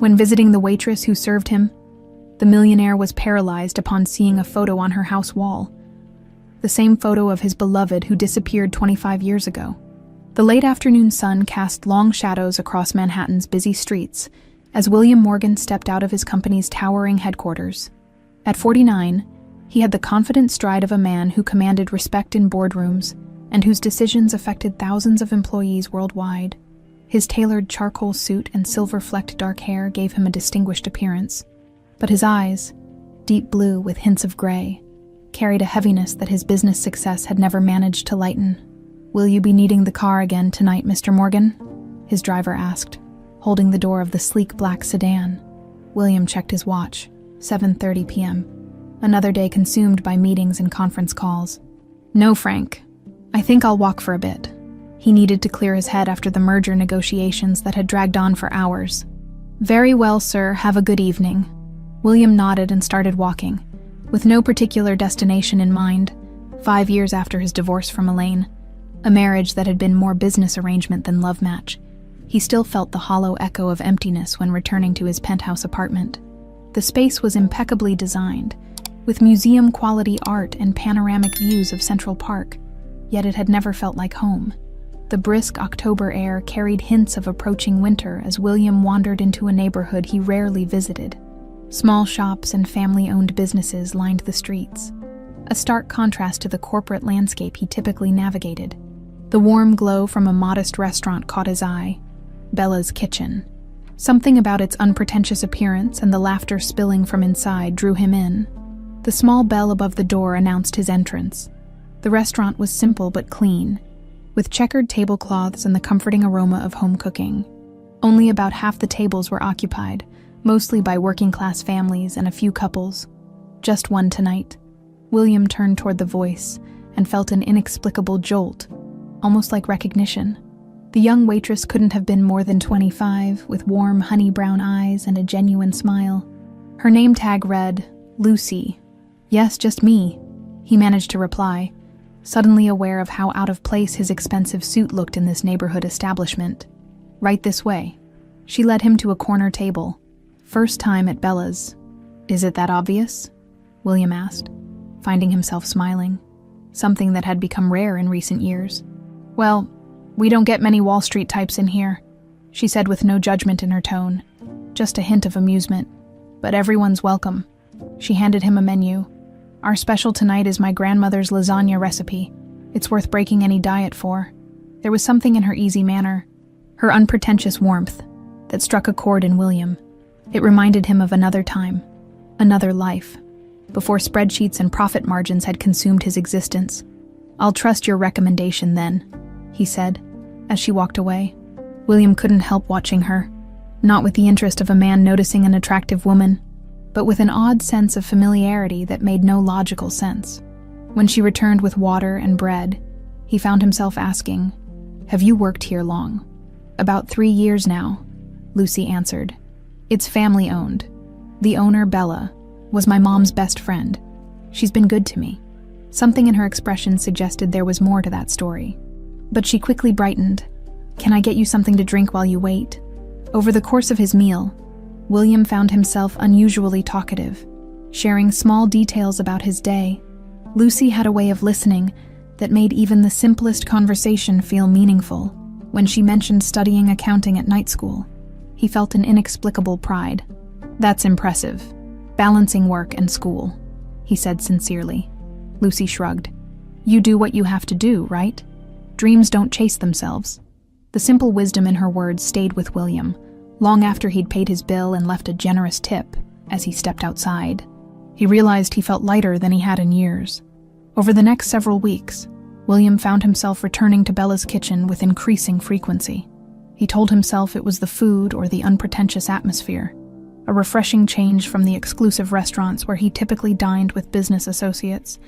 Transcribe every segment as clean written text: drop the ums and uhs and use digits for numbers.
When visiting the waitress who served him, the millionaire was paralyzed upon seeing a photo on her house wall. The same photo of his beloved who disappeared 25 years ago. The late afternoon sun cast long shadows across Manhattan's busy streets as William Morgan stepped out of his company's towering headquarters. At 49, he had the confident stride of a man who commanded respect in boardrooms and whose decisions affected thousands of employees worldwide. His tailored charcoal suit and silver-flecked dark hair gave him a distinguished appearance, but his eyes, deep blue with hints of gray, carried a heaviness that his business success had never managed to lighten. "Will you be needing the car again tonight, Mr. Morgan?" his driver asked, holding the door of the sleek black sedan. William checked his watch. 7:30 p.m. Another day consumed by meetings and conference calls. "No, Frank. I think I'll walk for a bit." He needed to clear his head after the merger negotiations that had dragged on for hours. "Very well, sir. Have a good evening." William nodded and started walking, with no particular destination in mind. 5 years after his divorce from Elaine, a marriage that had been more business arrangement than love match, he still felt the hollow echo of emptiness when returning to his penthouse apartment. The space was impeccably designed, with museum-quality art and panoramic views of Central Park, yet it had never felt like home. The brisk October air carried hints of approaching winter as William wandered into a neighborhood he rarely visited. Small shops and family-owned businesses lined the streets, a stark contrast to the corporate landscape he typically navigated. The warm glow from a modest restaurant caught his eye, Bella's Kitchen. Something about its unpretentious appearance and the laughter spilling from inside drew him in. The small bell above the door announced his entrance. The restaurant was simple but clean, with checkered tablecloths and the comforting aroma of home cooking. Only about half the tables were occupied, mostly by working-class families and a few couples. Just one tonight. William turned toward the voice and felt an inexplicable jolt, almost like recognition. The young waitress couldn't have been more than 25, with warm, honey-brown eyes and a genuine smile. Her name tag read, Lucy. "Yes, just me," he managed to reply, suddenly aware of how out of place his expensive suit looked in this neighborhood establishment. "Right this way." She led him to a corner table. "First time at Bella's. Is it that obvious?" William asked, finding himself smiling, something that had become rare in recent years. "Well, we don't get many Wall Street types in here," she said with no judgment in her tone, just a hint of amusement. "But everyone's welcome." She handed him a menu. "Our special tonight is my grandmother's lasagna recipe. It's worth breaking any diet for." There was something in her easy manner, her unpretentious warmth, that struck a chord in William. It reminded him of another time, another life, before spreadsheets and profit margins had consumed his existence. "I'll trust your recommendation then," he said, as she walked away. William couldn't help watching her, not with the interest of a man noticing an attractive woman, but with an odd sense of familiarity that made no logical sense. When she returned with water and bread, he found himself asking, "Have you worked here long?" "About 3 years now," Lucy answered. "It's family-owned. The owner, Bella, was my mom's best friend. She's been good to me." Something in her expression suggested there was more to that story. But she quickly brightened. "Can I get you something to drink while you wait?" Over the course of his meal, William found himself unusually talkative, sharing small details about his day. Lucy had a way of listening that made even the simplest conversation feel meaningful. When she mentioned studying accounting at night school, he felt an inexplicable pride. "That's impressive. Balancing work and school," he said sincerely. Lucy shrugged. "You do what you have to do, right? Dreams don't chase themselves." The simple wisdom in her words stayed with William, long after he'd paid his bill and left a generous tip as he stepped outside. He realized he felt lighter than he had in years. Over the next several weeks, William found himself returning to Bella's Kitchen with increasing frequency. He told himself it was the food or the unpretentious atmosphere, a refreshing change from the exclusive restaurants where he typically dined with business associates.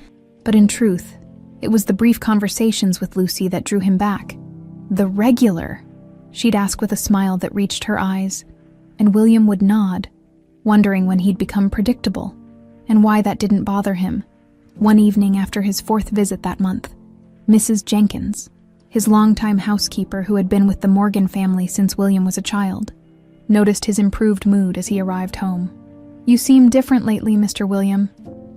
But in truth, it was the brief conversations with Lucy that drew him back. "The regular?" she'd ask with a smile that reached her eyes, and William would nod, wondering when he'd become predictable, and why that didn't bother him. One evening after his 4th visit that month, Mrs. Jenkins, his longtime housekeeper who had been with the Morgan family since William was a child, noticed his improved mood as he arrived home. "You seem different lately, Mr. William,"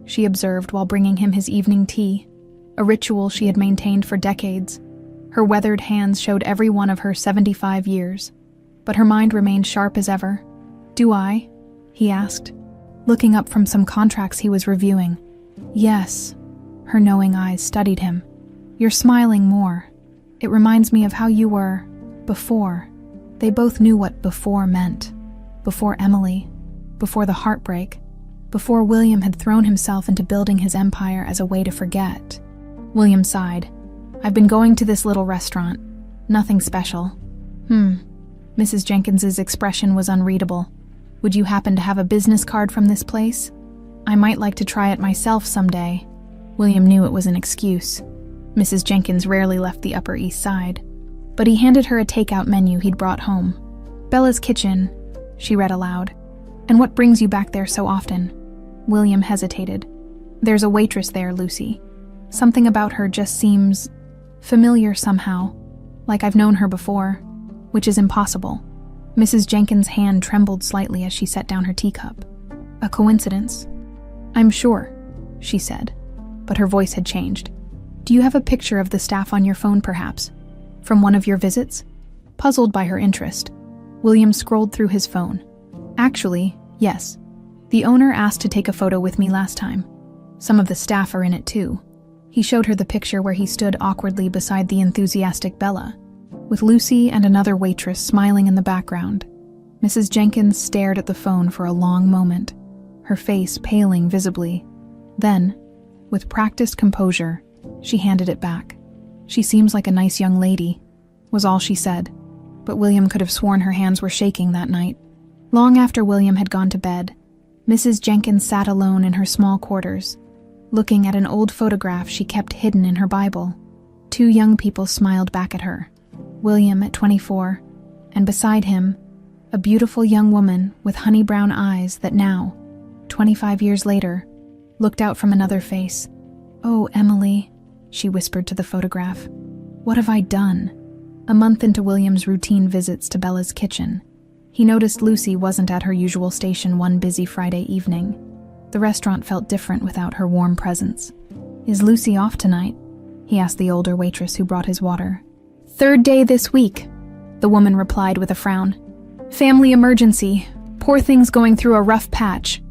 she observed while bringing him his evening tea, a ritual she had maintained for decades. Her weathered hands showed every one of her 75 years, but her mind remained sharp as ever. "Do I?" he asked, looking up from some contracts he was reviewing. "Yes." Her knowing eyes studied him. "You're smiling more. It reminds me of how you were before." They both knew what before meant. Before Emily, before the heartbreak, before William had thrown himself into building his empire as a way to forget. William sighed. "I've been going to this little restaurant. Nothing special." Mrs. Jenkins's expression was unreadable. "Would you happen to have a business card from this place? I might like to try it myself someday." William knew it was an excuse. Mrs. Jenkins rarely left the Upper East Side, but he handed her a takeout menu he'd brought home. "Bella's Kitchen," she read aloud. "And what brings you back there so often?" William hesitated. "There's a waitress there, Lucy. Something about her just seems familiar somehow, like I've known her before, which is impossible." Mrs. Jenkins' hand trembled slightly as she set down her teacup. "A coincidence?" "I'm sure," she said, but her voice had changed. "Do you have a picture of the staff on your phone, perhaps? From one of your visits?" Puzzled by her interest, William scrolled through his phone. "Actually, yes. The owner asked to take a photo with me last time. Some of the staff are in it too." He showed her the picture where he stood awkwardly beside the enthusiastic Bella, with Lucy and another waitress smiling in the background. Mrs. Jenkins stared at the phone for a long moment, her face paling visibly. Then, with practiced composure, she handed it back. "She seems like a nice young lady," was all she said, but William could have sworn her hands were shaking that night. Long after William had gone to bed, Mrs. Jenkins sat alone in her small quarters, looking at an old photograph she kept hidden in her Bible. Two young people smiled back at her. William at 24, and beside him, a beautiful young woman with honey-brown eyes that now, 25 years later, looked out from another face. "Oh, Emily," she whispered to the photograph. "What have I done?" A month into William's routine visits to Bella's Kitchen, he noticed Lucy wasn't at her usual station one busy Friday evening. The restaurant felt different without her warm presence. "Is Lucy off tonight?" he asked the older waitress who brought his water. "Third day this week," the woman replied with a frown. "Family emergency. Poor thing's going through a rough patch."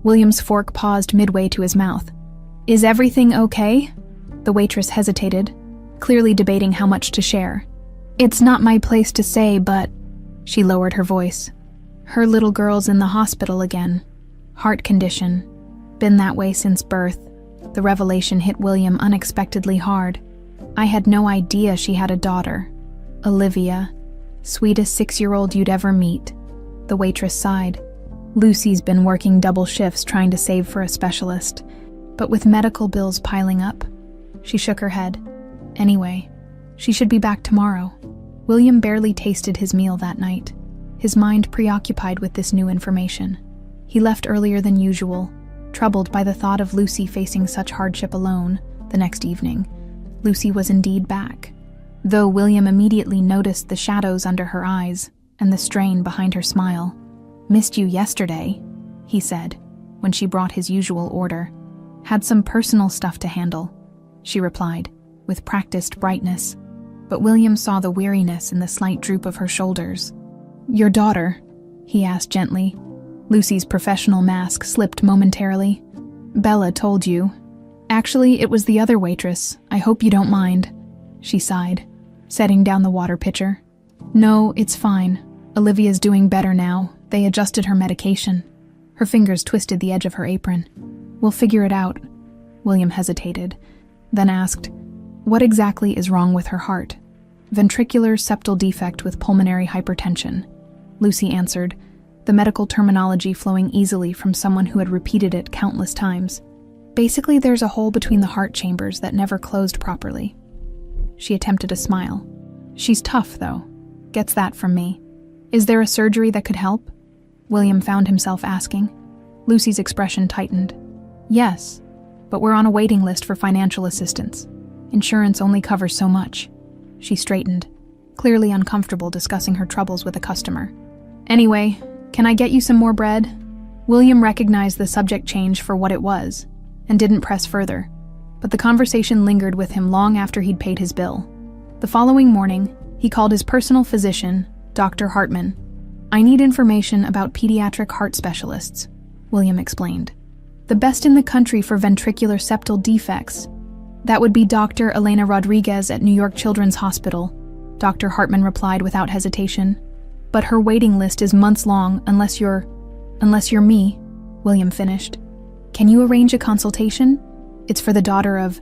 William's fork paused midway to his mouth. "Is everything okay?" The waitress hesitated, clearly debating how much to share. "It's not my place to say, but..." She lowered her voice. "Her little girl's in the hospital again. Heart condition. Been that way since birth." The revelation hit William unexpectedly hard. "I had no idea she had a daughter. Olivia. Sweetest 6-year-old you'd ever meet." The waitress sighed. "Lucy's been working double shifts trying to save for a specialist, but with medical bills piling up." She shook her head. "Anyway, she should be back tomorrow." William barely tasted his meal that night, his mind preoccupied with this new information. He left earlier than usual, troubled by the thought of Lucy facing such hardship alone. The next evening, Lucy was indeed back, though William immediately noticed the shadows under her eyes and the strain behind her smile. "Missed you yesterday," he said, when she brought his usual order. "Had some personal stuff to handle," she replied, with practiced brightness. But William saw the weariness in the slight droop of her shoulders. "Your daughter?" he asked gently. Lucy's professional mask slipped momentarily. "Bella told you." "Actually, it was the other waitress. I hope you don't mind," she sighed, setting down the water pitcher. "No, it's fine. Olivia's doing better now. They adjusted her medication." Her fingers twisted the edge of her apron. "We'll figure it out." William hesitated, then asked, "What exactly is wrong with her heart?" "Ventricular septal defect with pulmonary hypertension," Lucy answered, the medical terminology flowing easily from someone who had repeated it countless times. "Basically, there's a hole between the heart chambers that never closed properly." She attempted a smile. "She's tough, though. Gets that from me. Is there a surgery that could help?" William found himself asking. Lucy's expression tightened. "Yes, but we're on a waiting list for financial assistance. Insurance only covers so much." She straightened, clearly uncomfortable discussing her troubles with a customer. Anyway, can I get you some more bread? William recognized the subject change for what it was, and didn't press further, but the conversation lingered with him long after he'd paid his bill. The following morning, he called his personal physician, Dr. Hartman. "I need information about pediatric heart specialists," William explained. "The best in the country for ventricular septal defects. That would be Dr. Elena Rodriguez at New York Children's Hospital," Dr. Hartman replied without hesitation. "But her waiting list is months long unless you're me," William finished. "Can you arrange a consultation? It's for the daughter of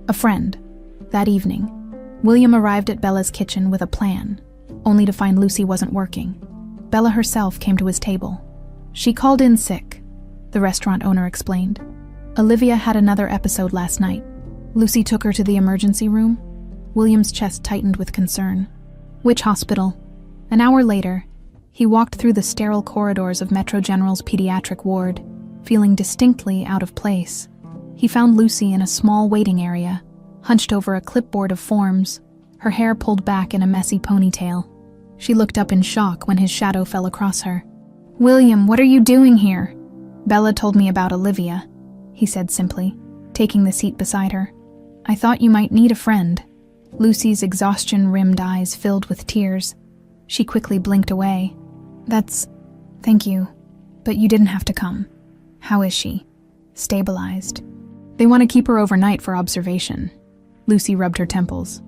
a friend." That evening, William arrived at Bella's kitchen with a plan, only to find Lucy wasn't working. Bella herself came to his table. "She called in sick," the restaurant owner explained. "Olivia had another episode last night. Lucy took her to the emergency room." William's chest tightened with concern. "Which hospital?" An hour later, he walked through the sterile corridors of Metro General's pediatric ward, feeling distinctly out of place. He found Lucy in a small waiting area, hunched over a clipboard of forms, her hair pulled back in a messy ponytail. She looked up in shock when his shadow fell across her. "William, what are you doing here?" "Bella told me about Olivia," he said simply, taking the seat beside her. "I thought you might need a friend." Lucy's exhaustion-rimmed eyes filled with tears. She quickly blinked away. Thank you, but you didn't have to come." "How is she?" "Stabilized. They want to keep her overnight for observation." Lucy rubbed her temples.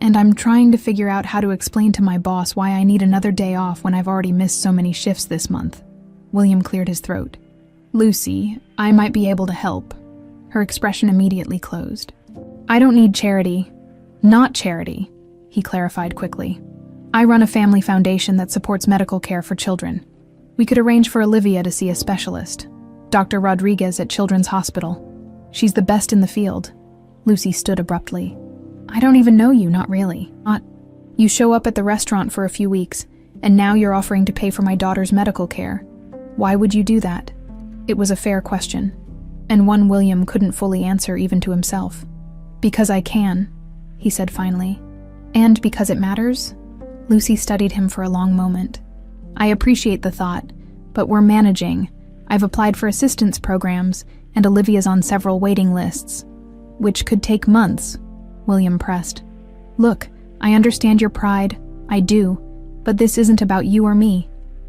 "And I'm trying to figure out how to explain to my boss why I need another day off when I've already missed so many shifts this month." William cleared his throat. "Lucy, I might be able to help." Her expression immediately closed. "I don't need charity." "Not charity," he clarified quickly. "I run a family foundation that supports medical care for children. We could arrange for Olivia to see a specialist, Dr. Rodriguez at Children's Hospital. She's the best in the field." Lucy stood abruptly. "I don't even know you, not really. You show up at the restaurant for a few weeks, and now you're offering to pay for my daughter's medical care. Why would you do that?" It was a fair question, and one William couldn't fully answer even to himself. "Because I can," he said finally. "And because it matters?" Lucy studied him for a long moment. "I appreciate the thought, but we're managing. I've applied for assistance programs, and Olivia's on several waiting lists." "Which could take months," William pressed. "Look, I understand your pride, I do, but this isn't about you or me.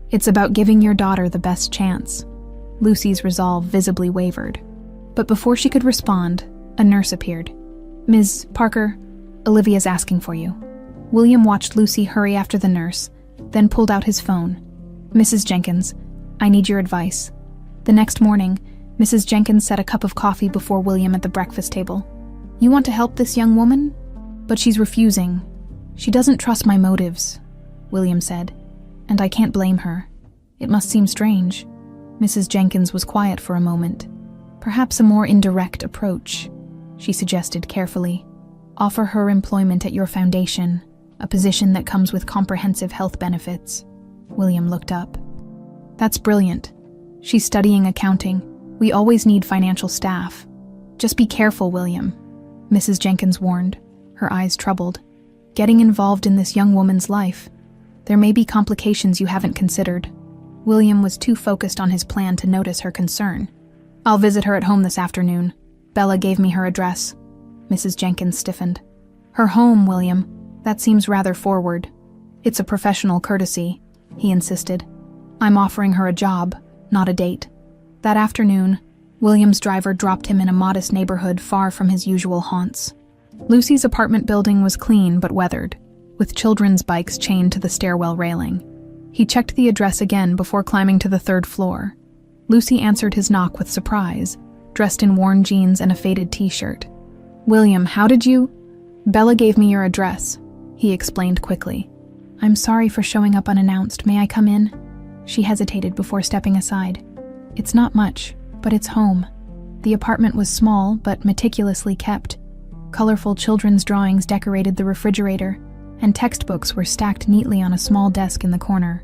It's about giving your daughter the best chance." Lucy's resolve visibly wavered. But before she could respond, a nurse appeared. "Ms. Parker, Olivia's asking for you." William watched Lucy hurry after the nurse, then pulled out his phone. "Mrs. Jenkins, I need your advice." The next morning, Mrs. Jenkins set a cup of coffee before William at the breakfast table. "You want to help this young woman? But she's refusing. She doesn't trust my motives," William said. "And I can't blame her. It must seem strange." Mrs. Jenkins was quiet for a moment. "Perhaps a more indirect approach," she suggested carefully. "Offer her employment at your foundation, a position that comes with comprehensive health benefits." William looked up. "That's brilliant. She's studying accounting. We always need financial staff." "Just be careful, William," Mrs. Jenkins warned, her eyes troubled. "Getting involved in this young woman's life. There may be complications you haven't considered." William was too focused on his plan to notice her concern. "I'll visit her at home this afternoon. Bella gave me her address." Mrs. Jenkins stiffened. "Her home, William. That seems rather forward." "It's a professional courtesy," he insisted. "I'm offering her a job, not a date." That afternoon, William's driver dropped him in a modest neighborhood far from his usual haunts. Lucy's apartment building was clean but weathered, with children's bikes chained to the stairwell railing. He checked the address again before climbing to the third floor. Lucy answered his knock with surprise, dressed in worn jeans and a faded t-shirt. "William, how did you—" "Bella gave me your address," he explained quickly. "I'm sorry for showing up unannounced. May I come in?" She hesitated before stepping aside. "It's not much, but it's home." The apartment was small but meticulously kept. Colorful children's drawings decorated the refrigerator, and textbooks were stacked neatly on a small desk in the corner.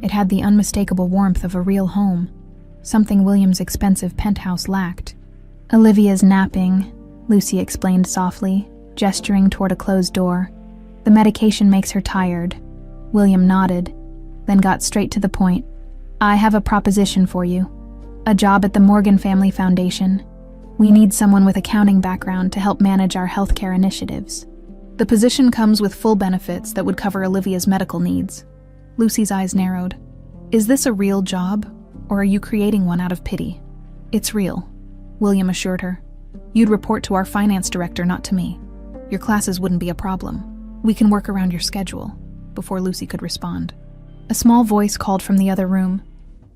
It had the unmistakable warmth of a real home, something William's expensive penthouse lacked. "Olivia's napping," Lucy explained softly, gesturing toward a closed door. "The medication makes her tired." William nodded. then got straight to the point. I have a proposition for you. A job at the Morgan Family Foundation. We need someone with accounting background to help manage our healthcare initiatives. The position comes with full benefits that would cover Olivia's medical needs. Lucy's eyes narrowed. Is this a real job, or are you creating one out of pity? It's real, William assured her. You'd report to our finance director, not to me. Your classes wouldn't be a problem. We can work around your schedule. Before Lucy could respond, a small voice called from the other room.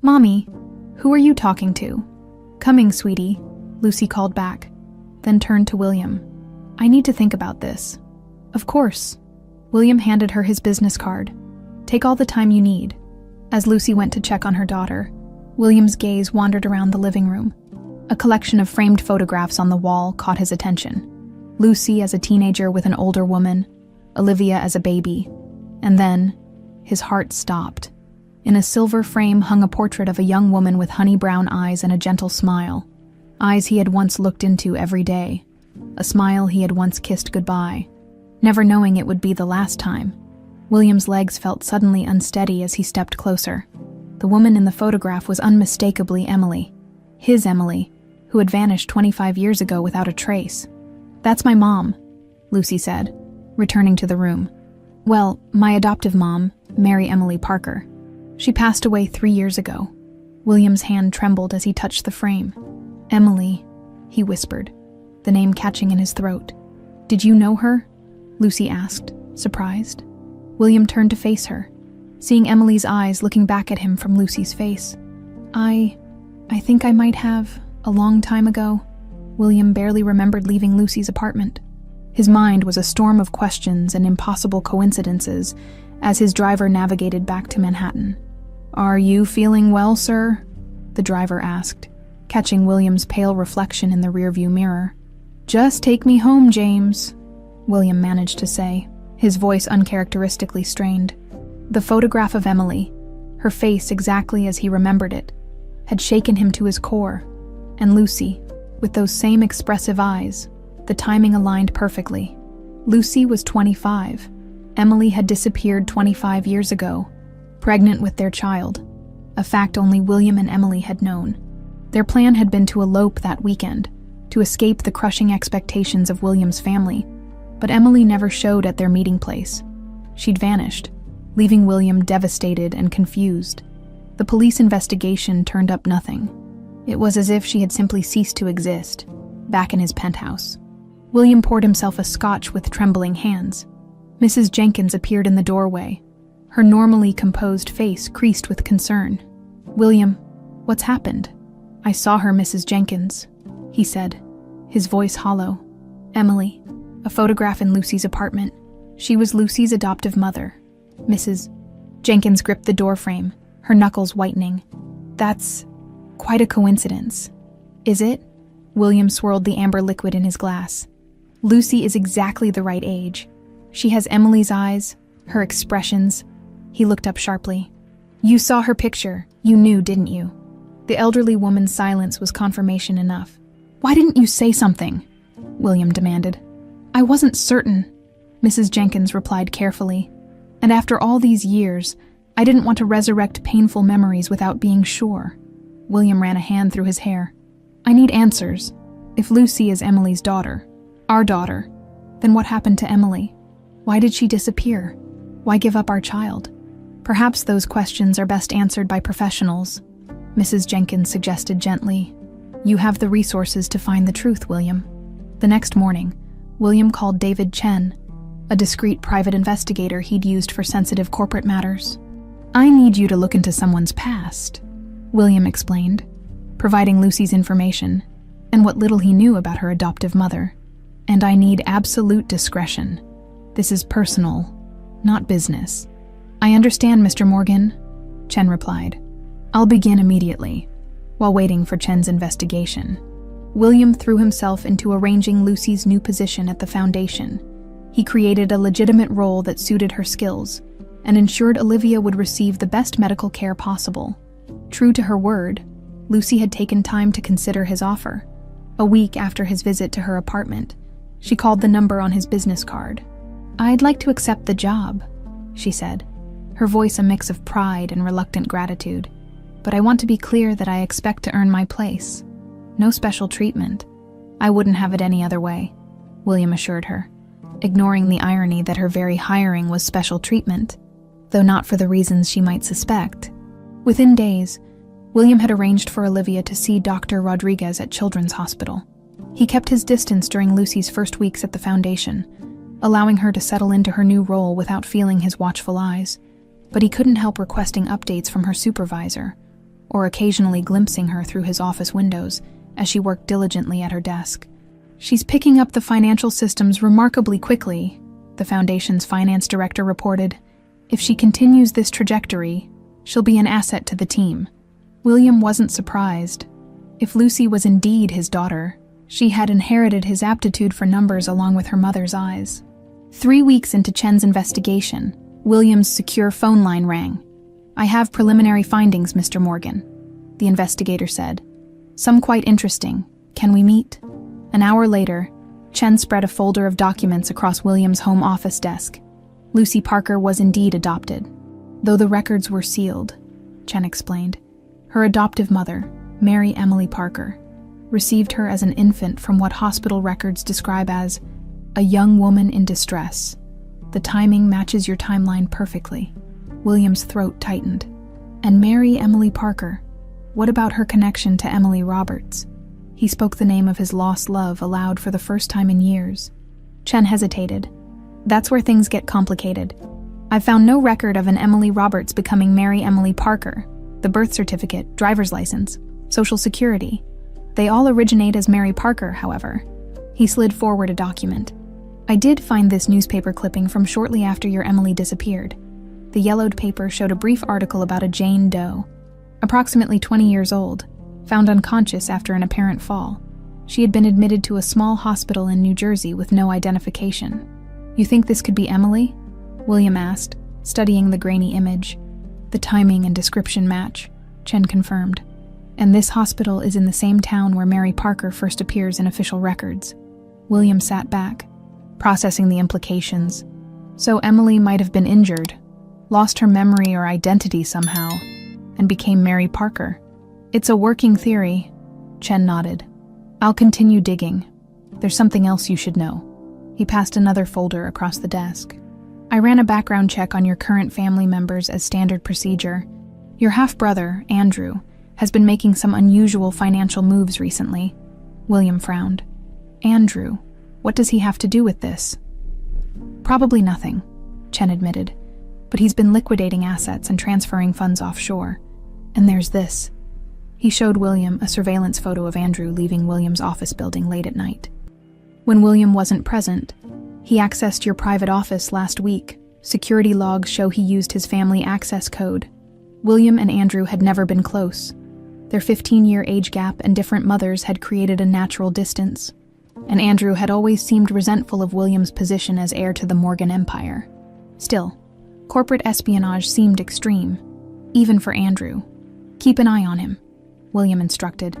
Mommy, who are you talking to? Coming, sweetie, Lucy called back, then turned to William. I need to think about this. Of course. William handed her his business card. Take all the time you need. As Lucy went to check on her daughter, William's gaze wandered around the living room. A collection of framed photographs on the wall caught his attention. Lucy as a teenager with an older woman, Olivia as a baby, and then his heart stopped. In a silver frame hung a portrait of a young woman with honey-brown eyes and a gentle smile. Eyes he had once looked into every day. A smile he had once kissed goodbye, never knowing it would be the last time. William's legs felt suddenly unsteady as he stepped closer. The woman in the photograph was unmistakably Emily. His Emily, who had vanished 25 years ago without a trace. That's my mom, Lucy said, returning to the room. Well, my adoptive mom, Mary Emily Parker. She passed away 3 years ago. William's hand trembled as he touched the frame. Emily, he whispered, the name catching in his throat. Did you know her? Lucy asked, surprised. William turned to face her, seeing Emily's eyes looking back at him from Lucy's face. I think I might have, a long time ago. William barely remembered leaving Lucy's apartment. His mind was a storm of questions and impossible coincidences as his driver navigated back to Manhattan. Are you feeling well, sir? The driver asked, catching William's pale reflection in the rearview mirror. Just take me home, James, William managed to say, his voice uncharacteristically strained. The photograph of Emily, her face exactly as he remembered it, had shaken him to his core, and Lucy, with those same expressive eyes, the timing aligned perfectly. Lucy was 25. Emily had disappeared 25 years ago, pregnant with their child, a fact only William and Emily had known. Their plan had been to elope that weekend, to escape the crushing expectations of William's family, but Emily never showed at their meeting place. She'd vanished, leaving William devastated and confused. The police investigation turned up nothing. It was as if she had simply ceased to exist, back in his penthouse. William poured himself a scotch with trembling hands. Mrs. Jenkins appeared in the doorway, her normally composed face creased with concern. William, what's happened? I saw her, Mrs. Jenkins, he said, his voice hollow. Emily, a photograph in Lucy's apartment. She was Lucy's adoptive mother. Mrs. Jenkins gripped the doorframe, her knuckles whitening. That's quite a coincidence. Is it? William swirled the amber liquid in his glass. Lucy is exactly the right age. She has Emily's eyes, her expressions. He looked up sharply. You saw her picture. You knew, didn't you? The elderly woman's silence was confirmation enough. Why didn't you say something? William demanded. I wasn't certain, Mrs. Jenkins replied carefully. And after all these years, I didn't want to resurrect painful memories without being sure. William ran a hand through his hair. I need answers. If Lucy is Emily's daughter, our daughter, then what happened to Emily? Why did she disappear? Why give up our child? Perhaps those questions are best answered by professionals, Mrs. Jenkins suggested gently. You have the resources to find the truth, William. The next morning, William called David Chen, a discreet private investigator he'd used for sensitive corporate matters. I need you to look into someone's past, William explained, providing Lucy's information and what little he knew about her adoptive mother. And I need absolute discretion. This is personal, not business. I understand, Mr. Morgan, Chen replied. I'll begin immediately. While waiting for Chen's investigation, William threw himself into arranging Lucy's new position at the foundation. He created a legitimate role that suited her skills and ensured Olivia would receive the best medical care possible. True to her word, Lucy had taken time to consider his offer. A week after his visit to her apartment, she called the number on his business card. I'd like to accept the job, she said, her voice a mix of pride and reluctant gratitude. "But I want to be clear that I expect to earn my place. No special treatment. I wouldn't have it any other way," William assured her, ignoring the irony that her very hiring was special treatment, though not for the reasons she might suspect. Within days, William had arranged for Olivia to see Dr. Rodriguez at Children's Hospital. He kept his distance during Lucy's first weeks at the foundation, allowing her to settle into her new role without feeling his watchful eyes, but he couldn't help requesting updates from her supervisor, or occasionally glimpsing her through his office windows as she worked diligently at her desk. "She's picking up the financial systems remarkably quickly," the foundation's finance director reported. "If she continues this trajectory, she'll be an asset to the team." William wasn't surprised. If Lucy was indeed his daughter, she had inherited his aptitude for numbers along with her mother's eyes. 3 weeks into Chen's investigation, William's secure phone line rang. "I have preliminary findings, Mr. Morgan," the investigator said. "Some quite interesting. Can we meet?" An hour later, Chen spread a folder of documents across William's home office desk. Lucy Parker was indeed adopted, though the records were sealed, Chen explained. Her adoptive mother, Mary Emily Parker, received her as an infant from what hospital records describe as a young woman in distress. The timing matches your timeline perfectly. William's throat tightened. And Mary Emily Parker, what about her connection to Emily Roberts? He spoke the name of his lost love aloud for the first time in years. Chen hesitated. "That's where things get complicated. I've found no record of an Emily Roberts becoming Mary Emily Parker. The birth certificate, driver's license, social security. They all originate as Mary Parker, however." He slid forward a document. "I did find this newspaper clipping from shortly after your Emily disappeared." The yellowed paper showed a brief article about a Jane Doe, approximately 20 years old, found unconscious after an apparent fall. She had been admitted to a small hospital in New Jersey with no identification. "You think this could be Emily?" William asked, studying the grainy image. "The timing and description match," Chen confirmed. "And this hospital is in the same town where Mary Parker first appears in official records." William sat back, processing the implications. So Emily might have been injured, lost her memory or identity somehow, and became Mary Parker. "It's a working theory," Chen nodded. "I'll continue digging. There's something else you should know." He passed another folder across the desk. "I ran a background check on your current family members as standard procedure. Your half-brother, Andrew, has been making some unusual financial moves recently." William frowned. "Andrew? What does he have to do with this?" "Probably nothing," Chen admitted. "But he's been liquidating assets and transferring funds offshore. And there's this." He showed William a surveillance photo of Andrew leaving William's office building late at night. "When William wasn't present, he accessed your private office last week. Security logs show he used his family access code." William and Andrew had never been close. Their 15-year age gap and different mothers had created a natural distance. And Andrew had always seemed resentful of William's position as heir to the Morgan Empire. Still, corporate espionage seemed extreme, even for Andrew. "Keep an eye on him," William instructed,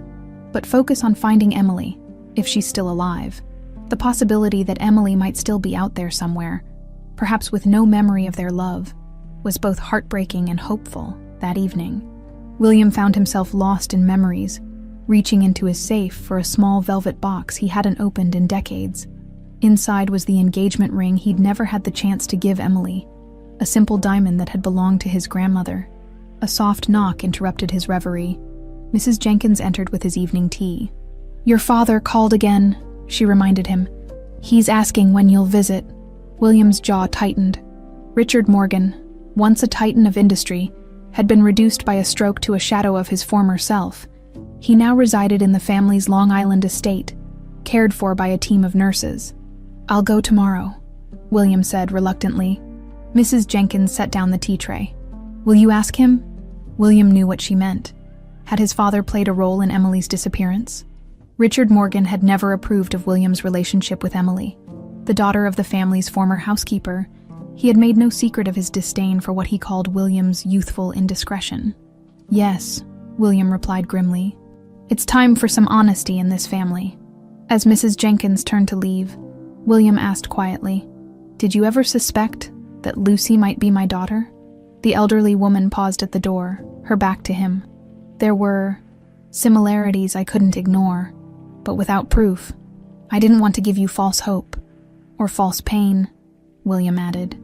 "but focus on finding Emily, if she's still alive." The possibility that Emily might still be out there somewhere, perhaps with no memory of their love, was both heartbreaking and hopeful that evening. William found himself lost in memories, reaching into his safe for a small velvet box he hadn't opened in decades. Inside was the engagement ring he'd never had the chance to give Emily, a simple diamond that had belonged to his grandmother. A soft knock interrupted his reverie. Mrs. Jenkins entered with his evening tea. "Your father called again," she reminded him. "He's asking when you'll visit." William's jaw tightened. Richard Morgan, once a titan of industry, had been reduced by a stroke to a shadow of his former self. He now resided in the family's Long Island estate, cared for by a team of nurses. "I'll go tomorrow," William said reluctantly. Mrs. Jenkins set down the tea tray. "Will you ask him?" William knew what she meant. Had his father played a role in Emily's disappearance? Richard Morgan had never approved of William's relationship with Emily. The daughter of the family's former housekeeper, he had made no secret of his disdain for what he called William's youthful indiscretion. "Yes," William replied grimly. "It's time for some honesty in this family." As Mrs. Jenkins turned to leave, William asked quietly, "Did you ever suspect that Lucy might be my daughter?" The elderly woman paused at the door, her back to him. There were similarities I couldn't ignore, but without proof. I didn't want to give you false hope, or false pain, William added.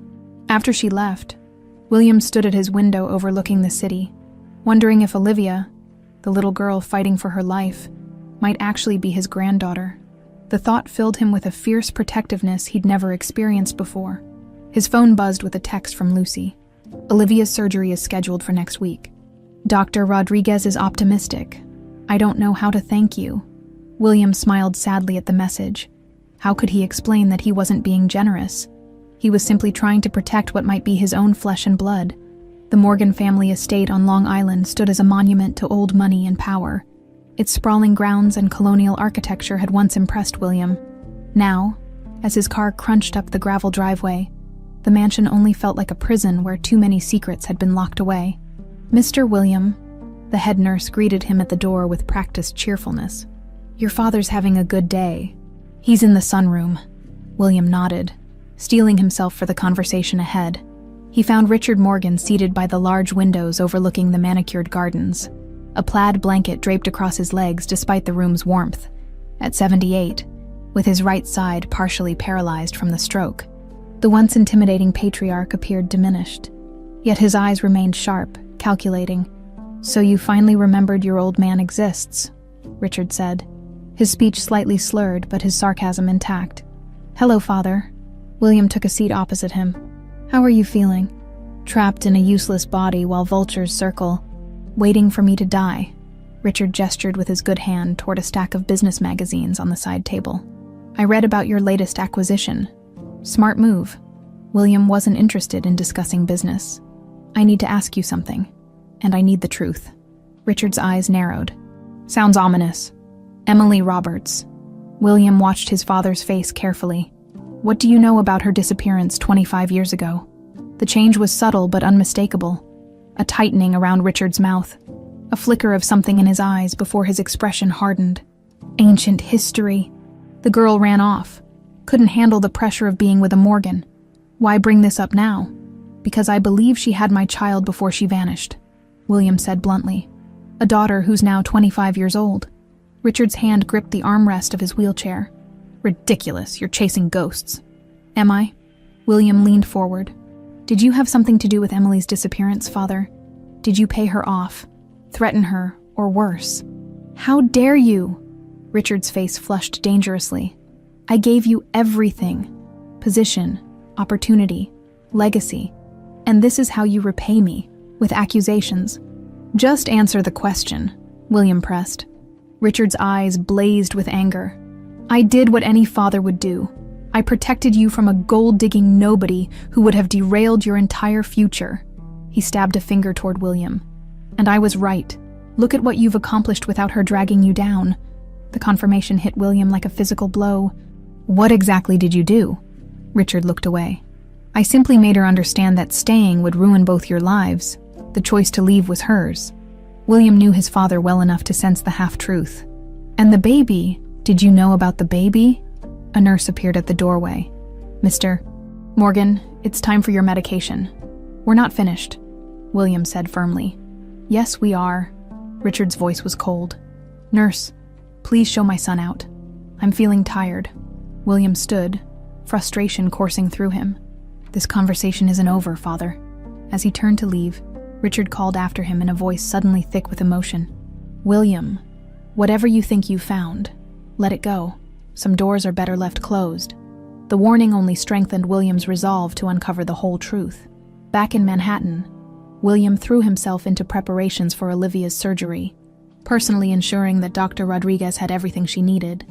After she left, William stood at his window overlooking the city, wondering if Olivia, the little girl fighting for her life, might actually be his granddaughter. The thought filled him with a fierce protectiveness he'd never experienced before. His phone buzzed with a text from Lucy. Olivia's surgery is scheduled for next week. Dr. Rodriguez is optimistic. I don't know how to thank you. William smiled sadly at the message. How could he explain that he wasn't being generous? He was simply trying to protect what might be his own flesh and blood. The Morgan family estate on Long Island stood as a monument to old money and power. Its sprawling grounds and colonial architecture had once impressed William. Now, as his car crunched up the gravel driveway, the mansion only felt like a prison where too many secrets had been locked away. Mr. William, the head nurse greeted him at the door with practiced cheerfulness. Your father's having a good day. He's in the sunroom. William nodded, steeling himself for the conversation ahead. He found Richard Morgan seated by the large windows overlooking the manicured gardens. A plaid blanket draped across his legs despite the room's warmth. At 78, with his right side partially paralyzed from the stroke, the once intimidating patriarch appeared diminished. Yet his eyes remained sharp, calculating. So you finally remembered your old man exists, Richard said, his speech slightly slurred but his sarcasm intact. Hello, Father. William took a seat opposite him. How are you feeling? Trapped in a useless body while vultures circle, waiting for me to die. Richard gestured with his good hand toward a stack of business magazines on the side table. I read about your latest acquisition. Smart move. William wasn't interested in discussing business. I need to ask you something, and I need the truth. Richard's eyes narrowed. Sounds ominous. Emily Roberts. William watched his father's face carefully. What do you know about her disappearance 25 years ago? The change was subtle but unmistakable. A tightening around Richard's mouth. A flicker of something in his eyes before his expression hardened. Ancient history. The girl ran off. Couldn't handle the pressure of being with a Morgan. Why bring this up now? Because I believe she had my child before she vanished, William said bluntly. A daughter who's now 25 years old. Richard's hand gripped the armrest of his wheelchair. Ridiculous, you're chasing ghosts. Am I? William leaned forward. Did you have something to do with Emily's disappearance, Father? Did you pay her off? Threaten her, or worse? How dare you? Richard's face flushed dangerously. I gave you everything. Position, opportunity, legacy. And this is how you repay me, with accusations. Just answer the question, William pressed. Richard's eyes blazed with anger. I did what any father would do. I protected you from a gold-digging nobody who would have derailed your entire future. He stabbed a finger toward William. And I was right. Look at what you've accomplished without her dragging you down. The confirmation hit William like a physical blow. What exactly did you do? Richard looked away. I simply made her understand that staying would ruin both your lives. The choice to leave was hers. William knew his father well enough to sense the half-truth. And the baby? Did you know about the baby? A nurse appeared at the doorway. Mr. Morgan, it's time for your medication. We're not finished, William said firmly. Yes, we are. Richard's voice was cold. Nurse, please show my son out. I'm feeling tired. William stood, frustration coursing through him. This conversation isn't over, Father. As he turned to leave, Richard called after him in a voice suddenly thick with emotion. William, whatever you think you found, let it go. Some doors are better left closed. The warning only strengthened William's resolve to uncover the whole truth. Back in Manhattan, William threw himself into preparations for Olivia's surgery, personally ensuring that Dr. Rodriguez had everything she needed.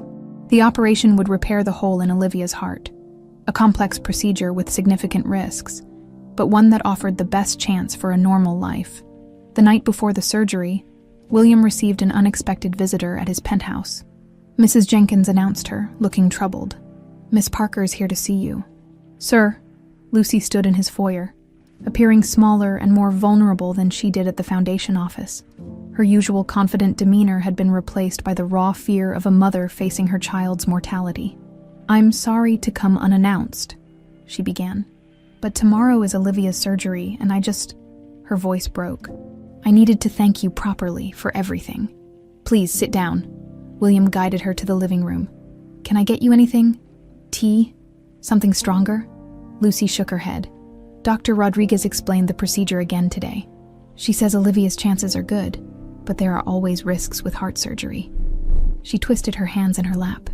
The operation would repair the hole in Olivia's heart, a complex procedure with significant risks, but one that offered the best chance for a normal life. The night before the surgery, William received an unexpected visitor at his penthouse. Mrs. Jenkins announced her, looking troubled. Miss Parker's here to see you. Sir, Lucy stood in his foyer, appearing smaller and more vulnerable than she did at the foundation office. Her usual confident demeanor had been replaced by the raw fear of a mother facing her child's mortality. I'm sorry to come unannounced, she began. But tomorrow is Olivia's surgery, and Her voice broke. I needed to thank you properly for everything. Please sit down. William guided her to the living room. Can I get you anything? Tea? Something stronger? Lucy shook her head. Dr. Rodriguez explained the procedure again today. She says Olivia's chances are good, but there are always risks with heart surgery. She twisted her hands in her lap.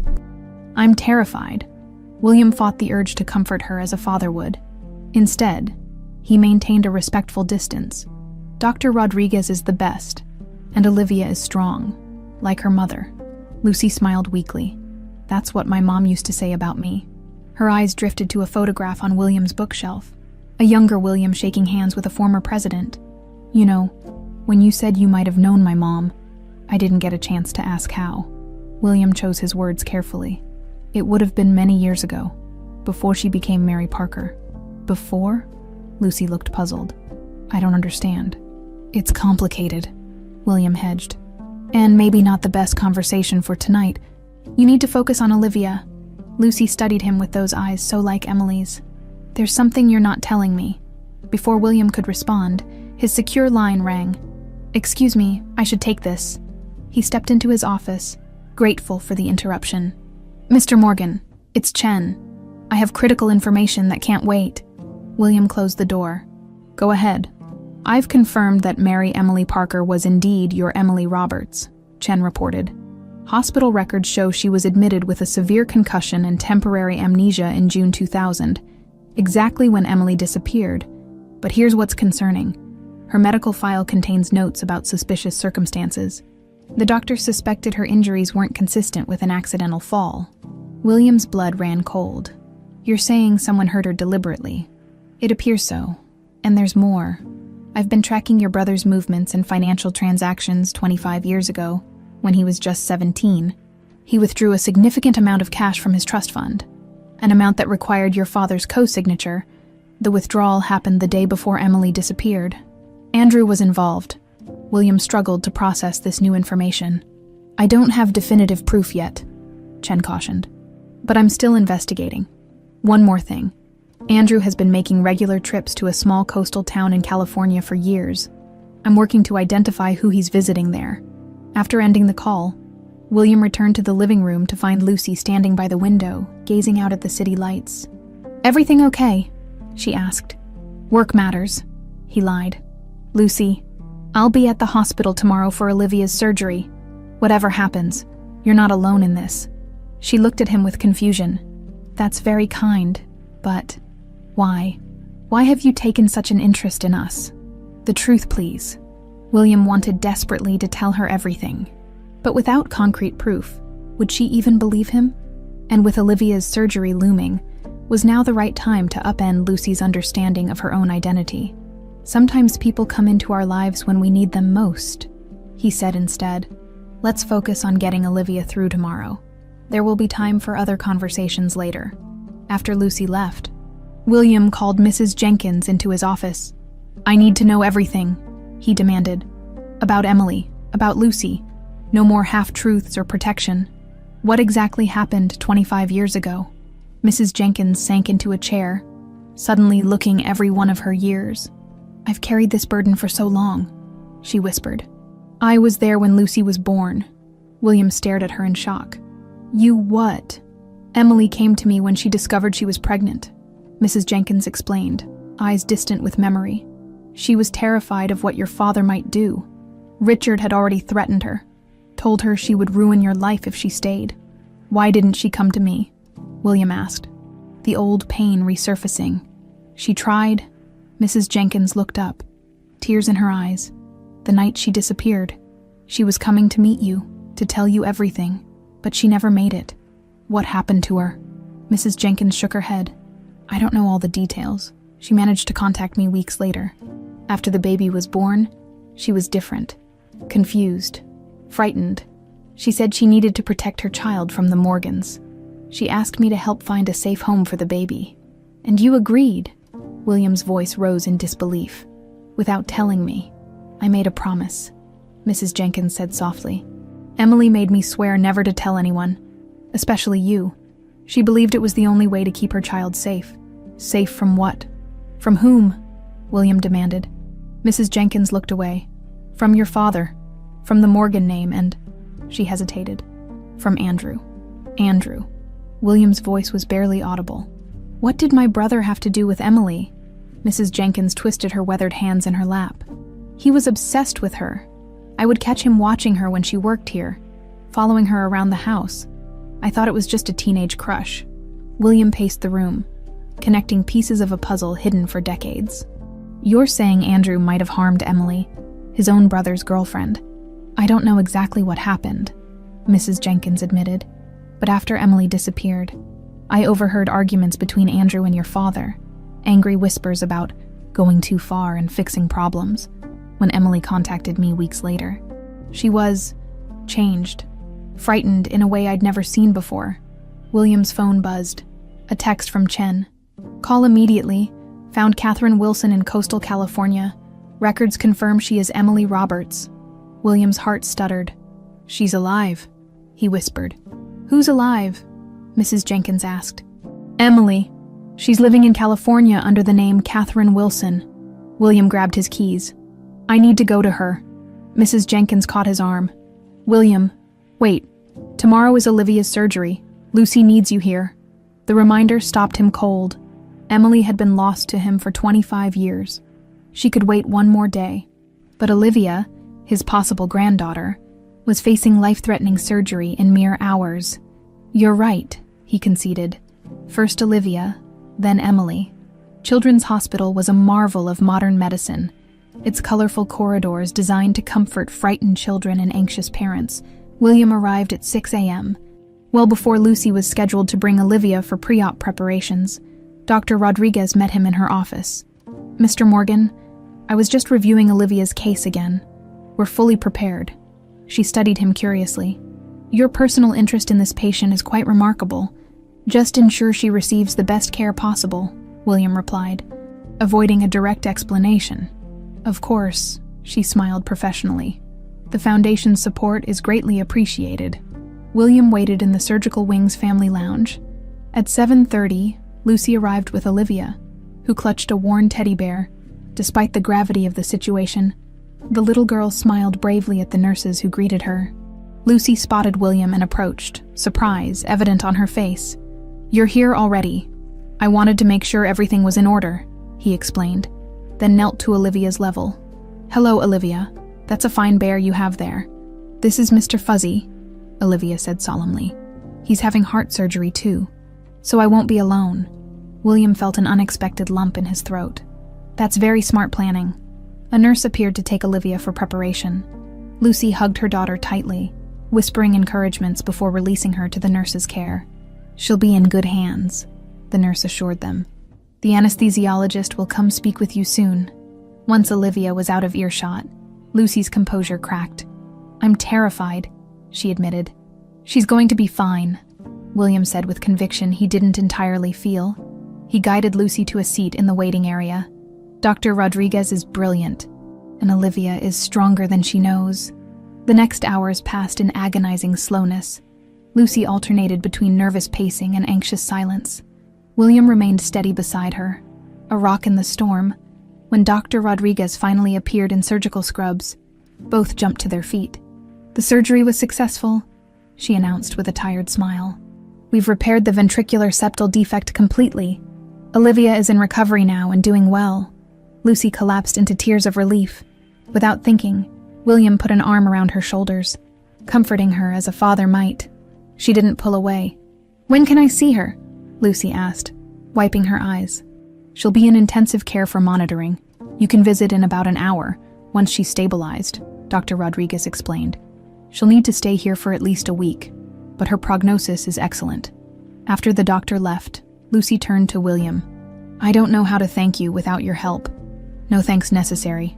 I'm terrified. William fought the urge to comfort her as a father would. Instead, he maintained a respectful distance. Dr. Rodriguez is the best, and Olivia is strong, like her mother. Lucy smiled weakly. That's what my mom used to say about me. Her eyes drifted to a photograph on William's bookshelf. A younger William shaking hands with a former president. You know, when you said you might have known my mom, I didn't get a chance to ask how. William chose his words carefully. It would have been many years ago, before she became Mary Parker. Before? Lucy looked puzzled. I don't understand. It's complicated, William hedged. And maybe not the best conversation for tonight. You need to focus on Olivia. Lucy studied him with those eyes so like Emily's. There's something you're not telling me. Before William could respond, his secure line rang. Excuse me, I should take this. He stepped into his office, grateful for the interruption. Mr. Morgan, it's Chen. I have critical information that can't wait. William closed the door. Go ahead. I've confirmed that Mary Emily Parker was indeed your Emily Roberts, Chen reported. Hospital records show she was admitted with a severe concussion and temporary amnesia in June 2000, exactly when Emily disappeared. But here's what's concerning. Her medical file contains notes about suspicious circumstances. The doctor suspected her injuries weren't consistent with an accidental fall. William's blood ran cold. You're saying someone hurt her deliberately. It appears so. And there's more. I've been tracking your brother's movements and financial transactions 25 years ago, when he was just 17. He withdrew a significant amount of cash from his trust fund, an amount that required your father's co-signature. The withdrawal happened the day before Emily disappeared. Andrew was involved. William struggled to process this new information. I don't have definitive proof yet, Chen cautioned, but I'm still investigating. One more thing. Andrew has been making regular trips to a small coastal town in California for years. I'm working to identify who he's visiting there. After ending the call, William returned to the living room to find Lucy standing by the window, gazing out at the city lights. Everything okay? She asked. Work matters, he lied. Lucy, I'll be at the hospital tomorrow for Olivia's surgery. Whatever happens, you're not alone in this. She looked at him with confusion. That's very kind, but why? Why have you taken such an interest in us? The truth, please. William wanted desperately to tell her everything, but without concrete proof, would she even believe him? And with Olivia's surgery looming, was now the right time to upend Lucy's understanding of her own identity. Sometimes people come into our lives when we need them most, he said instead. Let's focus on getting Olivia through tomorrow. There will be time for other conversations later. After Lucy left, William called Mrs. Jenkins into his office. I need to know everything, he demanded. About Emily, about Lucy. No more half-truths or protection. What exactly happened 25 years ago? Mrs. Jenkins sank into a chair, suddenly looking every one of her years. I've carried this burden for so long, she whispered. I was there when Lucy was born. William stared at her in shock. You what? Emily came to me when she discovered she was pregnant, Mrs. Jenkins explained, eyes distant with memory. She was terrified of what your father might do. Richard had already threatened her, told her she would ruin your life if she stayed. Why didn't she come to me? William asked, the old pain resurfacing. She tried. Mrs. Jenkins looked up, tears in her eyes. The night she disappeared, she was coming to meet you, to tell you everything, but she never made it. What happened to her? Mrs. Jenkins shook her head. I don't know all the details. She managed to contact me weeks later. After the baby was born, she was different, confused, frightened. She said she needed to protect her child from the Morgans. She asked me to help find a safe home for the baby. And you agreed. William's voice rose in disbelief. Without telling me. I made a promise, Mrs. Jenkins said softly. Emily made me swear never to tell anyone, especially you. She believed it was the only way to keep her child safe. Safe from what? From whom? William demanded. Mrs. Jenkins looked away. From your father. From the Morgan name and... She hesitated. From Andrew. Andrew. William's voice was barely audible. What did my brother have to do with Emily? Mrs. Jenkins twisted her weathered hands in her lap. He was obsessed with her. I would catch him watching her when she worked here, following her around the house. I thought it was just a teenage crush. William paced the room, connecting pieces of a puzzle hidden for decades. You're saying Andrew might have harmed Emily, his own brother's girlfriend. I don't know exactly what happened, Mrs. Jenkins admitted, but after Emily disappeared, I overheard arguments between Andrew and your father, angry whispers about going too far and fixing problems. When Emily contacted me weeks later, she was changed, frightened in a way I'd never seen before. William's phone buzzed. A text from Chen. Call immediately. Found Catherine Wilson in coastal California. Records confirm she is Emily Roberts. William's heart stuttered. She's alive, he whispered. Who's alive? Mrs. Jenkins asked. Emily. She's living in California under the name Catherine Wilson. William grabbed his keys. I need to go to her. Mrs. Jenkins caught his arm. William, wait. Tomorrow is Olivia's surgery. Lucy needs you here. The reminder stopped him cold. Emily had been lost to him for 25 years. She could wait one more day. But Olivia, his possible granddaughter, was facing life-threatening surgery in mere hours. You're right, he conceded. First Olivia, then Emily. Children's Hospital was a marvel of modern medicine, its colorful corridors designed to comfort frightened children and anxious parents. William arrived at 6 a.m., well before Lucy was scheduled to bring Olivia for pre-op preparations. Dr. Rodriguez met him in her office. Mr. Morgan, I was just reviewing Olivia's case again. We're fully prepared. She studied him curiously. Your personal interest in this patient is quite remarkable. Just ensure she receives the best care possible, William replied, avoiding a direct explanation. Of course, she smiled professionally. The Foundation's support is greatly appreciated. William waited in the surgical wing's family lounge. At 7:30, Lucy arrived with Olivia, who clutched a worn teddy bear. Despite the gravity of the situation, the little girl smiled bravely at the nurses who greeted her. Lucy spotted William and approached, surprise evident on her face. You're here already. I wanted to make sure everything was in order, he explained, then knelt to Olivia's level. Hello, Olivia. That's a fine bear you have there. This is Mr. Fuzzy, Olivia said solemnly. He's having heart surgery too, so I won't be alone. William felt an unexpected lump in his throat. That's very smart planning. A nurse appeared to take Olivia for preparation. Lucy hugged her daughter tightly, whispering encouragements before releasing her to the nurse's care. She'll be in good hands, the nurse assured them. The anesthesiologist will come speak with you soon. Once Olivia was out of earshot, Lucy's composure cracked. I'm terrified, she admitted. She's going to be fine, William said with conviction he didn't entirely feel. He guided Lucy to a seat in the waiting area. Dr. Rodriguez is brilliant, and Olivia is stronger than she knows. The next hours passed in agonizing slowness. Lucy alternated between nervous pacing and anxious silence. William remained steady beside her, a rock in the storm. When Dr. Rodriguez finally appeared in surgical scrubs, both jumped to their feet. The surgery was successful, she announced with a tired smile. We've repaired the ventricular septal defect completely. Olivia is in recovery now and doing well. Lucy collapsed into tears of relief. Without thinking, William put an arm around her shoulders, comforting her as a father might. She didn't pull away. When can I see her? Lucy asked, wiping her eyes. She'll be in intensive care for monitoring. You can visit in about an hour, once she's stabilized, Dr. Rodriguez explained. She'll need to stay here for at least a week, but her prognosis is excellent. After the doctor left, Lucy turned to William. I don't know how to thank you without your help. No thanks necessary,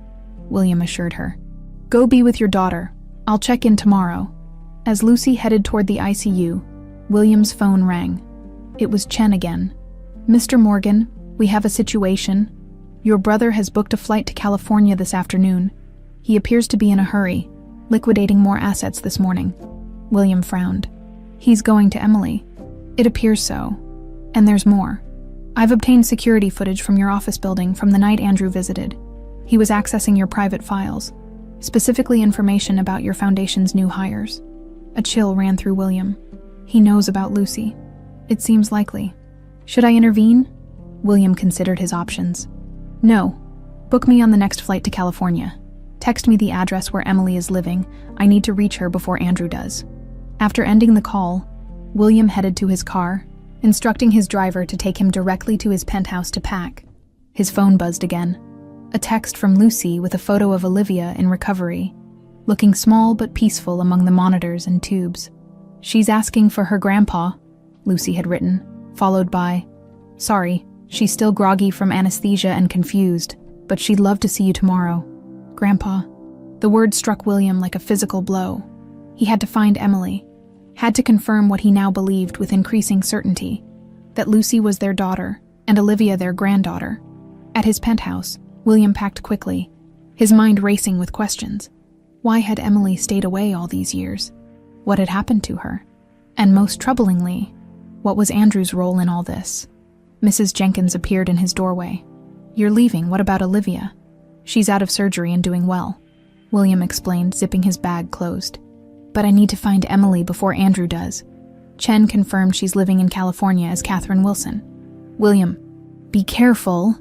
William assured her. Go be with your daughter. I'll check in tomorrow. As Lucy headed toward the ICU, William's phone rang. It was Chen again. Mr. Morgan, we have a situation. Your brother has booked a flight to California this afternoon. He appears to be in a hurry, liquidating more assets this morning. William frowned. He's going to Emily. It appears so. And there's more. I've obtained security footage from your office building from the night Andrew visited. He was accessing your private files, specifically information about your foundation's new hires. A chill ran through William. He knows about Lucy. It seems likely. Should I intervene? William considered his options. No. Book me on the next flight to California. Text me the address where Emily is living. I need to reach her before Andrew does. After ending the call, William headed to his car, instructing his driver to take him directly to his penthouse to pack. His phone buzzed again. A text from Lucy with a photo of Olivia in recovery, looking small but peaceful among the monitors and tubes. She's asking for her grandpa, Lucy had written, followed by, sorry, she's still groggy from anesthesia and confused, but she'd love to see you tomorrow. Grandpa. The word struck William like a physical blow. He had to find Emily, had to confirm what he now believed with increasing certainty, that Lucy was their daughter and Olivia their granddaughter. At his penthouse, William packed quickly, his mind racing with questions. Why had Emily stayed away all these years? What had happened to her? And most troublingly, what was Andrew's role in all this? Mrs. Jenkins appeared in his doorway. You're leaving, what about Olivia? She's out of surgery and doing well, William explained, zipping his bag closed. But I need to find Emily before Andrew does. Chen confirmed she's living in California as Catherine Wilson. William, be careful,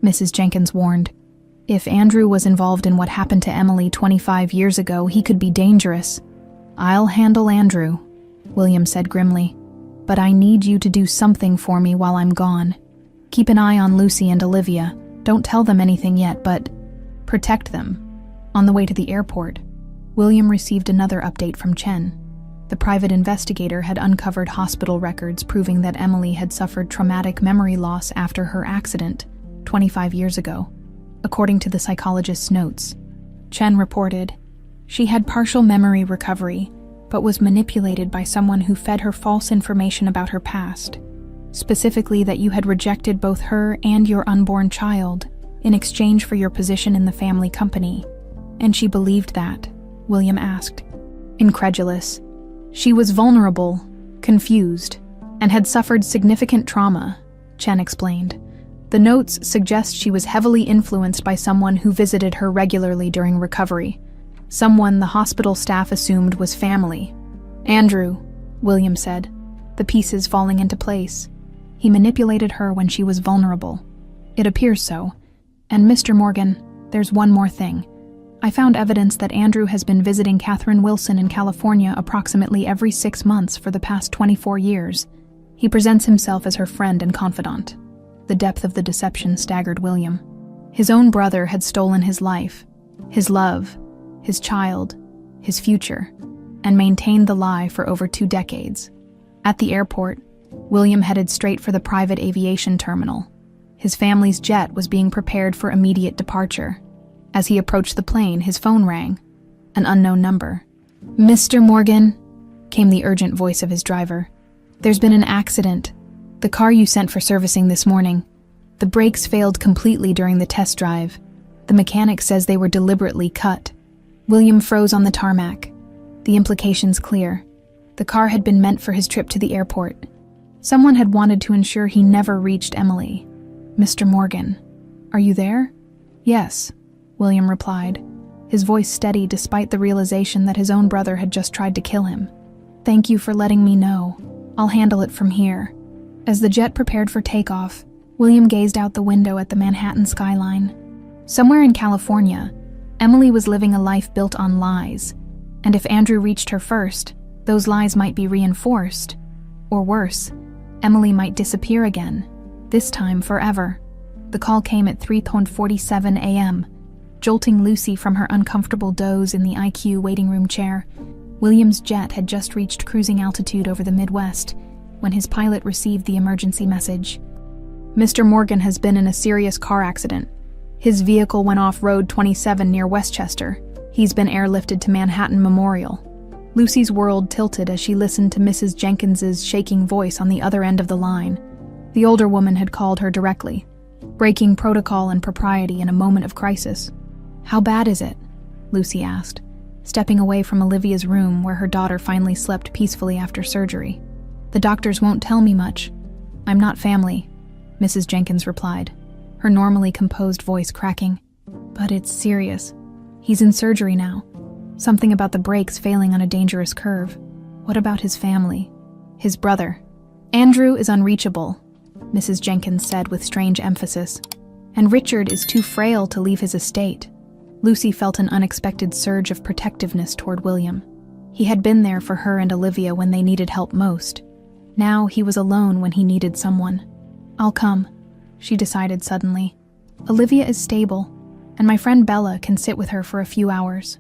Mrs. Jenkins warned. If Andrew was involved in what happened to Emily 25 years ago, he could be dangerous. I'll handle Andrew, William said grimly. But I need you to do something for me while I'm gone. Keep an eye on Lucy and Olivia. Don't tell them anything yet, but protect them. On the way to the airport, William received another update from Chen. The private investigator had uncovered hospital records proving that Emily had suffered traumatic memory loss after her accident 25 years ago. According to the psychologist's notes, Chen reported, she had partial memory recovery, but was manipulated by someone who fed her false information about her past, specifically that you had rejected both her and your unborn child in exchange for your position in the family company. And she believed that, William asked. Incredulous. She was vulnerable, confused, and had suffered significant trauma, Chen explained. The notes suggest she was heavily influenced by someone who visited her regularly during recovery, someone the hospital staff assumed was family. Andrew, William said, the pieces falling into place. He manipulated her when she was vulnerable. It appears so. And Mr. Morgan, there's one more thing. I found evidence that Andrew has been visiting Catherine Wilson in California approximately every 6 months for the past 24 years. He presents himself as her friend and confidant. The depth of the deception staggered William. His own brother had stolen his life, his love, his child, his future, and maintained the lie for over 2 decades. At the airport, William headed straight for the private aviation terminal. His family's jet was being prepared for immediate departure. As he approached the plane, his phone rang. An unknown number. Mr. Morgan, came the urgent voice of his driver. There's been an accident. The car you sent for servicing this morning. The brakes failed completely during the test drive. The mechanic says they were deliberately cut. William froze on the tarmac. The implications clear. The car had been meant for his trip to the airport. Someone had wanted to ensure he never reached Emily. Mr. Morgan, are you there? Yes, William replied, his voice steady despite the realization that his own brother had just tried to kill him. Thank you for letting me know. I'll handle it from here. As the jet prepared for takeoff, William gazed out the window at the Manhattan skyline. Somewhere in California, Emily was living a life built on lies, and if Andrew reached her first, those lies might be reinforced. Or worse, Emily might disappear again, this time forever. The call came at 3:47 a.m., jolting Lucy from her uncomfortable doze in the IQ waiting room chair. William's jet had just reached cruising altitude over the Midwest when his pilot received the emergency message. Mr. Morgan has been in a serious car accident. His vehicle went off Road 27 near Westchester. He's been airlifted to Manhattan Memorial. Lucy's world tilted as she listened to Mrs. Jenkins's shaking voice on the other end of the line. The older woman had called her directly, breaking protocol and propriety in a moment of crisis. How bad is it? Lucy asked, stepping away from Olivia's room where her daughter finally slept peacefully after surgery. The doctors won't tell me much. I'm not family, Mrs. Jenkins replied, her normally composed voice cracking. But it's serious. He's in surgery now. Something about the brakes failing on a dangerous curve. What about his family? His brother? Andrew is unreachable, Mrs. Jenkins said with strange emphasis. And Richard is too frail to leave his estate. Lucy felt an unexpected surge of protectiveness toward William. He had been there for her and Olivia when they needed help most. Now he was alone when he needed someone. I'll come, she decided suddenly. Olivia is stable, and my friend Bella can sit with her for a few hours.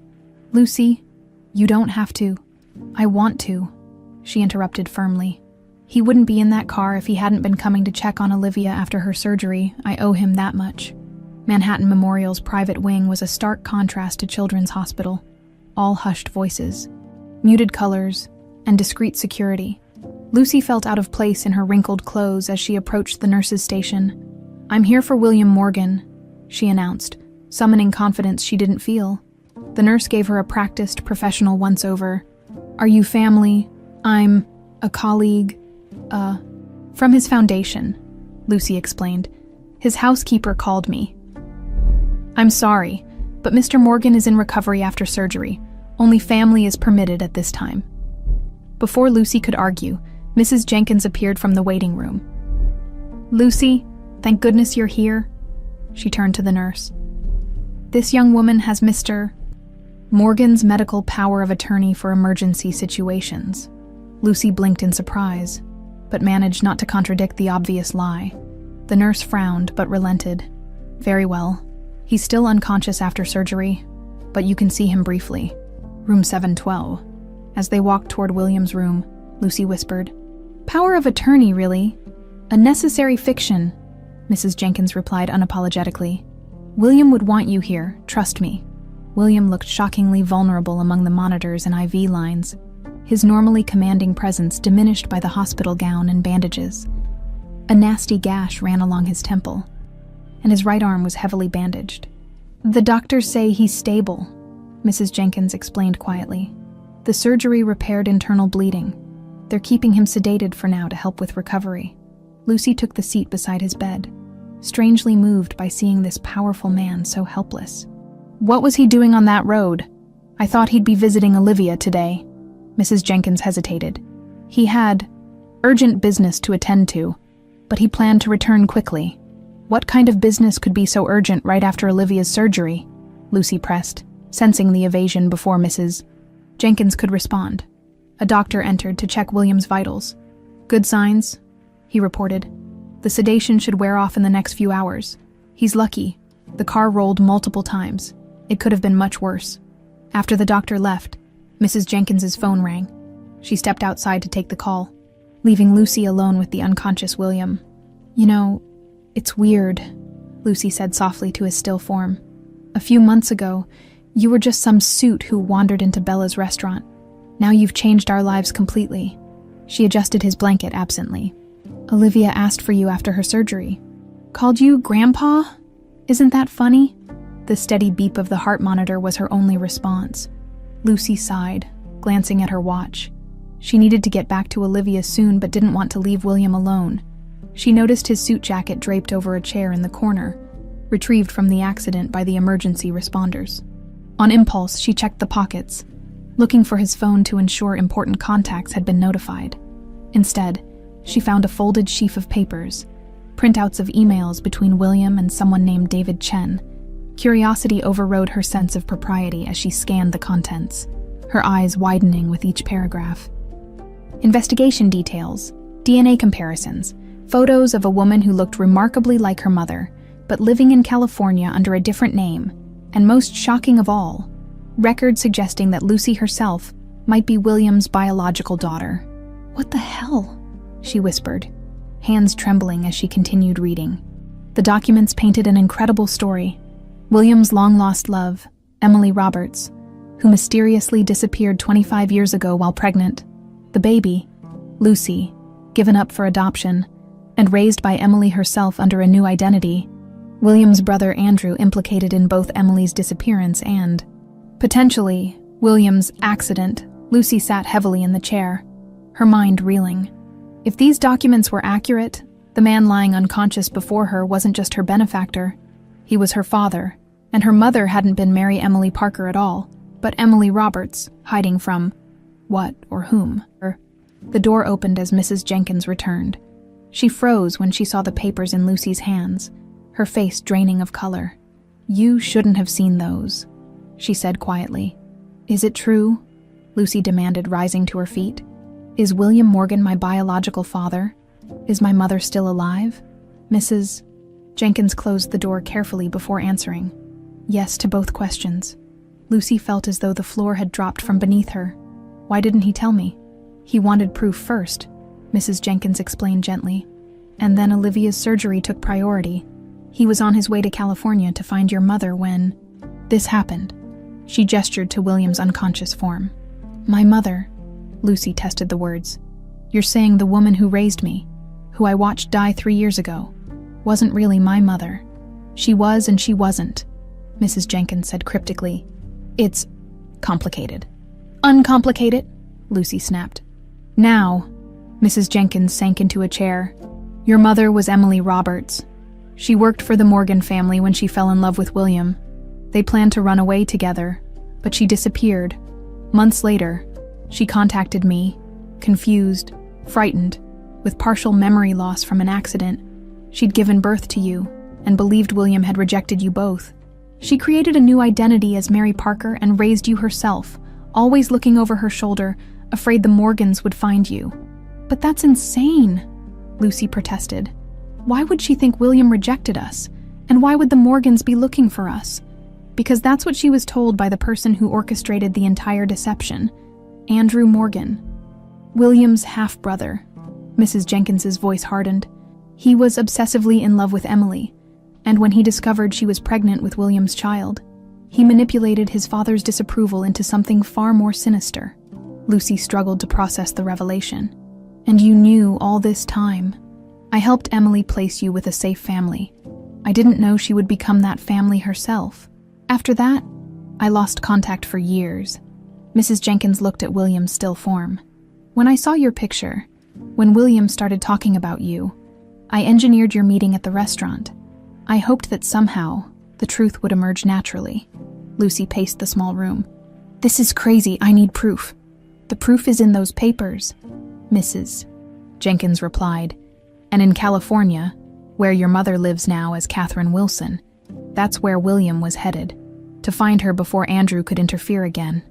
Lucy, you don't have to. I want to, she interrupted firmly. He wouldn't be in that car if he hadn't been coming to check on Olivia after her surgery. I owe him that much. Manhattan Memorial's private wing was a stark contrast to Children's Hospital. All hushed voices, muted colors, and discreet security. Lucy felt out of place in her wrinkled clothes as she approached the nurse's station. I'm here for William Morgan, she announced, summoning confidence she didn't feel. The nurse gave her a practiced, professional once-over. Are you family? I'm a colleague. From his foundation, Lucy explained. His housekeeper called me. I'm sorry, but Mr. Morgan is in recovery after surgery. Only family is permitted at this time. Before Lucy could argue, Mrs. Jenkins appeared from the waiting room. Lucy, thank goodness you're here, she turned to the nurse. This young woman has Mr. Morgan's medical power of attorney for emergency situations. Lucy blinked in surprise, but managed not to contradict the obvious lie. The nurse frowned, but relented. Very well. He's still unconscious after surgery, but you can see him briefly. Room 712. As they walked toward William's room, Lucy whispered, Power of attorney, really? A necessary fiction, Mrs. Jenkins replied unapologetically. William would want you here, trust me. William looked shockingly vulnerable among the monitors and IV lines, his normally commanding presence diminished by the hospital gown and bandages. A nasty gash ran along his temple, and his right arm was heavily bandaged. The doctors say he's stable, Mrs. Jenkins explained quietly. The surgery repaired internal bleeding. They're keeping him sedated for now to help with recovery. Lucy took the seat beside his bed, strangely moved by seeing this powerful man so helpless. What was he doing on that road? I thought he'd be visiting Olivia today. Mrs. Jenkins hesitated. He had urgent business to attend to, but he planned to return quickly. What kind of business could be so urgent right after Olivia's surgery? Lucy pressed, sensing the evasion before Mrs. Jenkins could respond. A doctor entered to check William's vitals. Good signs, he reported. The sedation should wear off in the next few hours. He's lucky. The car rolled multiple times. It could have been much worse. After the doctor left, Mrs. Jenkins's phone rang. She stepped outside to take the call, leaving Lucy alone with the unconscious William. You know, it's weird, Lucy said softly to his still form. A few months ago, you were just some suit who wandered into Bella's restaurant. Now you've changed our lives completely. She adjusted his blanket absently. Olivia asked for you after her surgery. Called you Grandpa? Isn't that funny? The steady beep of the heart monitor was her only response. Lucy sighed, glancing at her watch. She needed to get back to Olivia soon but didn't want to leave William alone. She noticed his suit jacket draped over a chair in the corner, retrieved from the accident by the emergency responders. On impulse, she checked the pockets, looking for his phone to ensure important contacts had been notified. Instead, she found a folded sheaf of papers, printouts of emails between William and someone named David Chen. Curiosity overrode her sense of propriety as she scanned the contents, her eyes widening with each paragraph. Investigation details, DNA comparisons, photos of a woman who looked remarkably like her mother, but living in California under a different name, and most shocking of all, records suggesting that Lucy herself might be William's biological daughter. What the hell? She whispered, hands trembling as she continued reading. The documents painted an incredible story. William's long-lost love, Emily Roberts, who mysteriously disappeared 25 years ago while pregnant. The baby, Lucy, given up for adoption, and raised by Emily herself under a new identity. William's brother Andrew implicated in both Emily's disappearance and, potentially, William's accident. Lucy sat heavily in the chair, her mind reeling. If these documents were accurate, the man lying unconscious before her wasn't just her benefactor. He was her father, And her mother hadn't been Mary Emily Parker at all, but Emily Roberts, hiding from what or whom? The door opened as Mrs. Jenkins returned. She froze when she saw the papers in Lucy's hands, her face draining of color. "You shouldn't have seen those," she said quietly. "Is it true?" Lucy demanded, rising to her feet. "Is William Morgan my biological father? Is my mother still alive?" Mrs. Jenkins closed the door carefully before answering yes to both questions. Lucy felt as though the floor had dropped from beneath her. "Why didn't he tell me?" "He wanted proof first," Mrs. Jenkins explained gently. "And then Olivia's surgery took priority. He was on his way to California to find your mother when this happened." She gestured to William's unconscious form. "My mother," Lucy tested the words. "You're saying the woman who raised me, who I watched die 3 years ago, wasn't really my mother?" "She was and she wasn't," Mrs. Jenkins said cryptically. "It's complicated." "Uncomplicated," Lucy snapped. "Now," Mrs. Jenkins sank into a chair, "your mother was Emily Roberts. She worked for the Morgan family when she fell in love with William. They planned to run away together, but she disappeared. Months later, she contacted me, confused, frightened, with partial memory loss from an accident. She'd given birth to you and believed William had rejected you both. She created a new identity as Mary Parker and raised you herself, always looking over her shoulder, afraid the Morgans would find you." "But that's insane," Lucy protested. "Why would she think William rejected us? And why would the Morgans be looking for us?" "Because that's what she was told by the person who orchestrated the entire deception, Andrew Morgan. William's half-brother." Mrs. Jenkins's voice hardened. "He was obsessively in love with Emily, and when he discovered she was pregnant with William's child, he manipulated his father's disapproval into something far more sinister." Lucy struggled to process the revelation. "And you knew all this time. I helped Emily place you with a safe family. I didn't know she would become that family herself. After that, I lost contact for years." Mrs. Jenkins looked at William's still form. "When I saw your picture, when William started talking about you, I engineered your meeting at the restaurant. I hoped that somehow the truth would emerge naturally." Lucy paced the small room. "This is crazy. I need proof." "The proof is in those papers," Mrs. Jenkins replied. "And in California, where your mother lives now as Catherine Wilson, that's where William was headed, to find her before Andrew could interfere again."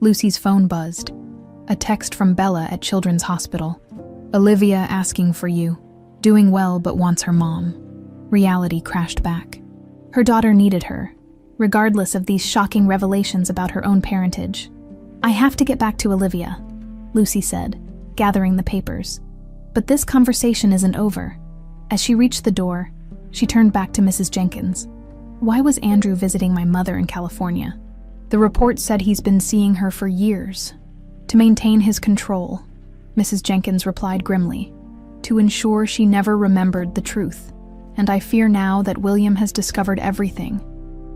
Lucy's phone buzzed. A text from Bella at Children's Hospital. "Olivia asking for you. Doing well but wants her mom." Reality crashed back. Her daughter needed her, regardless of these shocking revelations about her own parentage. "I have to get back to Olivia," Lucy said, gathering the papers. "But this conversation isn't over." As she reached the door, she turned back to Mrs. Jenkins. "Why was Andrew visiting my mother in California?" "The report said he's been seeing her for years. To maintain his control," Mrs. Jenkins replied grimly. "To ensure she never remembered the truth. And I fear now that William has discovered everything.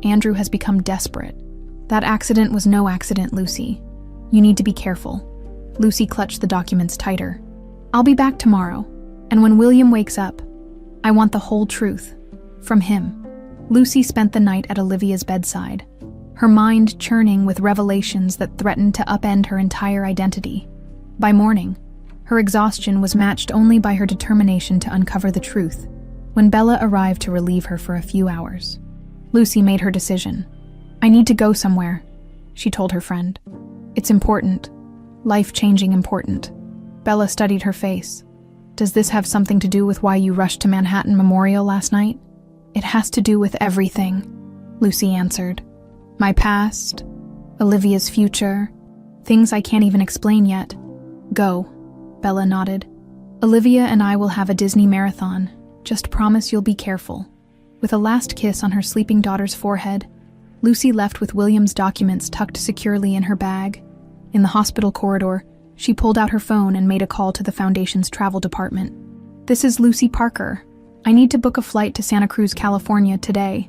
Andrew has become desperate. That accident was no accident, Lucy. You need to be careful." Lucy clutched the documents tighter. "I'll be back tomorrow, and when William wakes up, I want the whole truth. From him." Lucy spent the night at Olivia's bedside, her mind churning with revelations that threatened to upend her entire identity. By morning, her exhaustion was matched only by her determination to uncover the truth. When Bella arrived to relieve her for a few hours, Lucy made her decision. "I need to go somewhere," she told her friend. "It's important. Life-changing important." Bella studied her face. "Does this have something to do with why you rushed to Manhattan Memorial last night?" "It has to do with everything," Lucy answered. "My past, Olivia's future, things I can't even explain yet." "Go," Bella nodded. "Olivia and I will have a Disney marathon. Just promise you'll be careful." With a last kiss on her sleeping daughter's forehead, Lucy left with William's documents tucked securely in her bag. In the hospital corridor, she pulled out her phone and made a call to the Foundation's travel department. "This is Lucy Parker. I need to book a flight to Santa Cruz, California today.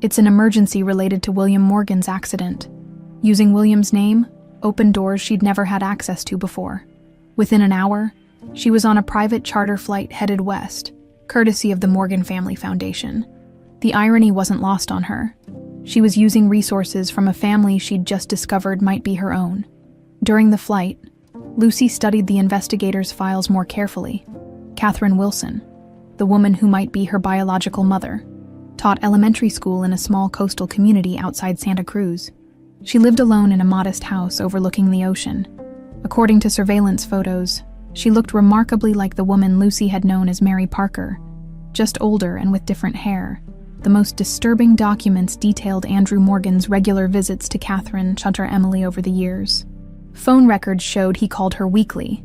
It's an emergency related to William Morgan's accident." Using William's name opened doors she'd never had access to before. Within an hour, she was on a private charter flight headed west, courtesy of the Morgan Family Foundation. The irony wasn't lost on her. She was using resources from a family she'd just discovered might be her own. During the flight, Lucy studied the investigators' files more carefully. Catherine Wilson, the woman who might be her biological mother, taught elementary school in a small coastal community outside Santa Cruz. She lived alone in a modest house overlooking the ocean. According to surveillance photos, she looked remarkably like the woman Lucy had known as Mary Parker, just older and with different hair. The most disturbing documents detailed Andrew Morgan's regular visits to Catherine Emily over the years. Phone records showed he called her weekly.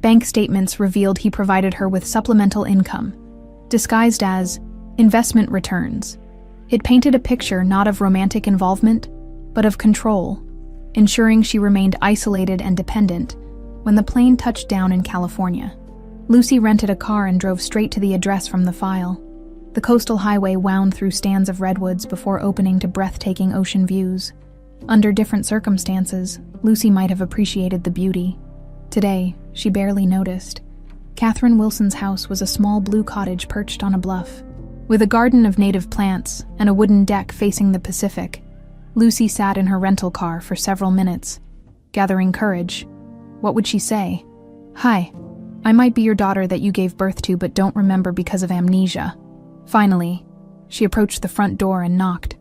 Bank statements revealed he provided her with supplemental income, disguised as investment returns. It painted a picture not of romantic involvement, but of control, ensuring she remained isolated and dependent. When the plane touched down in California, Lucy rented a car and drove straight to the address from the file. The coastal highway wound through stands of redwoods before opening to breathtaking ocean views. Under different circumstances, Lucy might have appreciated the beauty. Today, she barely noticed. Catherine Wilson's house was a small blue cottage perched on a bluff. With a garden of native plants and a wooden deck facing the Pacific, Lucy sat in her rental car for several minutes, gathering courage. What would she say? "Hi, I might be your daughter that you gave birth to but don't remember because of amnesia." Finally, she approached the front door and knocked.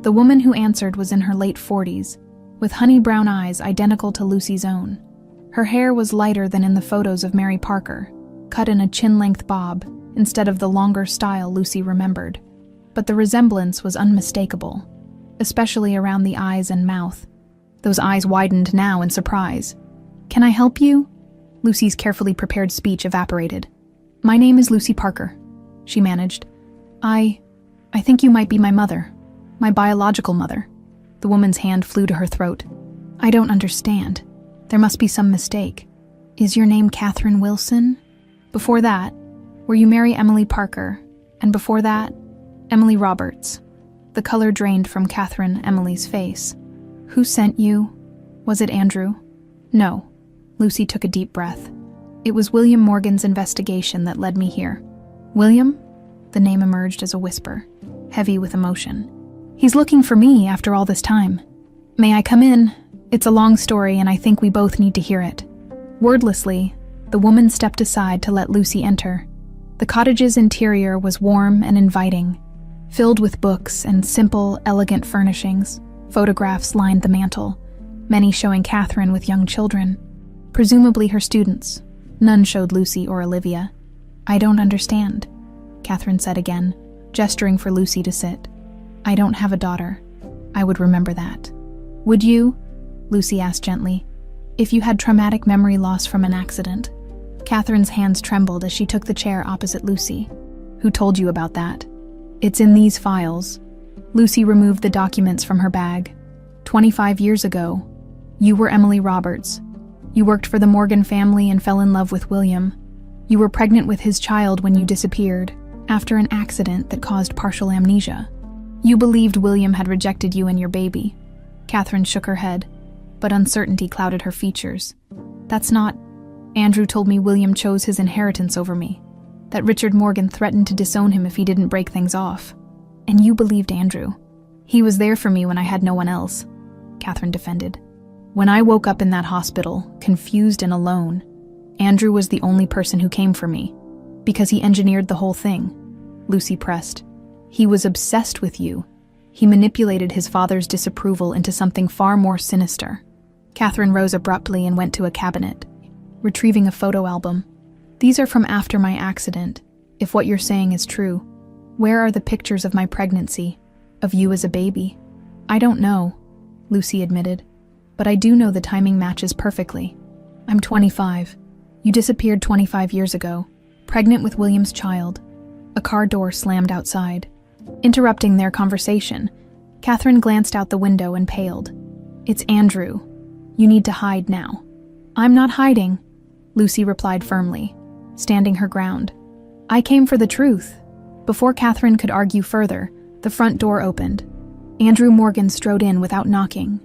The woman who answered was in her late 40s, with honey-brown eyes identical to Lucy's own. Her hair was lighter than in the photos of Mary Parker, cut in a chin-length bob instead of the longer style Lucy remembered. But the resemblance was unmistakable, especially around the eyes and mouth. Those eyes widened now in surprise. "Can I help you?" Lucy's carefully prepared speech evaporated. "My name is Lucy Parker," she managed. I think you might be my mother. My biological mother." The woman's hand flew to her throat. "I don't understand. There must be some mistake. Is your name Catherine Wilson? Before that, were you Mary Emily Parker? And before that, Emily Roberts?" The color drained from Catherine Emily's face. "Who sent you? Was it Andrew?" "No." Lucy took a deep breath. "It was William Morgan's investigation that led me here." "William?" The name emerged as a whisper, heavy with emotion. "He's looking for me after all this time. May I come in? It's a long story and I think we both need to hear it." Wordlessly, the woman stepped aside to let Lucy enter. The cottage's interior was warm and inviting, filled with books and simple, elegant furnishings. Photographs lined the mantel, many showing Catherine with young children, presumably her students. None showed Lucy or Olivia. "I don't understand," Catherine said again, gesturing for Lucy to sit. "I don't have a daughter. I would remember that." "Would you?" Lucy asked gently. "If you had traumatic memory loss from an accident." Catherine's hands trembled as she took the chair opposite Lucy. "Who told you about that?" "It's in these files." Lucy removed the documents from her bag. 25 years ago, you were Emily Roberts. You worked for the Morgan family and fell in love with William. You were pregnant with his child when you disappeared, after an accident that caused partial amnesia. You believed William had rejected you and your baby. Catherine shook her head, but uncertainty clouded her features. "That's not... Andrew told me William chose his inheritance over me, that Richard Morgan threatened to disown him if he didn't break things off. And you believed Andrew. He was there for me when I had no one else," Catherine defended. "When I woke up in that hospital, confused and alone, Andrew was the only person who came for me, because he engineered the whole thing," Lucy pressed. "He was obsessed with you. He manipulated his father's disapproval into something far more sinister." Catherine rose abruptly and went to a cabinet, retrieving a photo album. "These are from after my accident, if what you're saying is true. Where are the pictures of my pregnancy, of you as a baby?" "I don't know," Lucy admitted, "but I do know the timing matches perfectly. I'm 25. You disappeared 25 years ago, pregnant with William's child." A car door slammed outside. Interrupting their conversation, Catherine glanced out the window and paled. "It's Andrew. You need to hide now." "I'm not hiding," Lucy replied firmly, standing her ground. "I came for the truth." Before Catherine could argue further, the front door opened. Andrew Morgan strode in without knocking,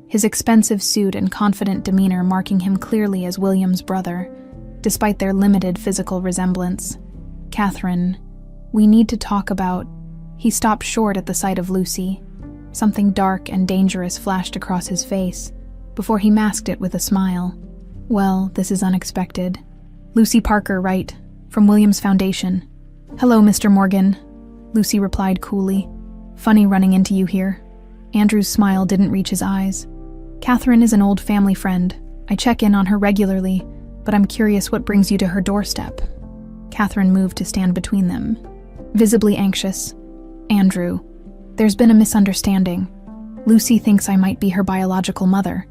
his expensive suit and confident demeanor marking him clearly as William's brother, despite their limited physical resemblance. "Catherine, we need to talk about..." He stopped short at the sight of Lucy. Something dark and dangerous flashed across his face, before he masked it with a smile. "Well, this is unexpected. Lucy Parker, right, from Williams Foundation." "Hello, Mr. Morgan," Lucy replied coolly. "Funny running into you here." Andrew's smile didn't reach his eyes. "Catherine is an old family friend. I check in on her regularly, but I'm curious what brings you to her doorstep." Catherine moved to stand between them, visibly anxious. "Andrew, there's been a misunderstanding. Lucy thinks I might be her biological mother."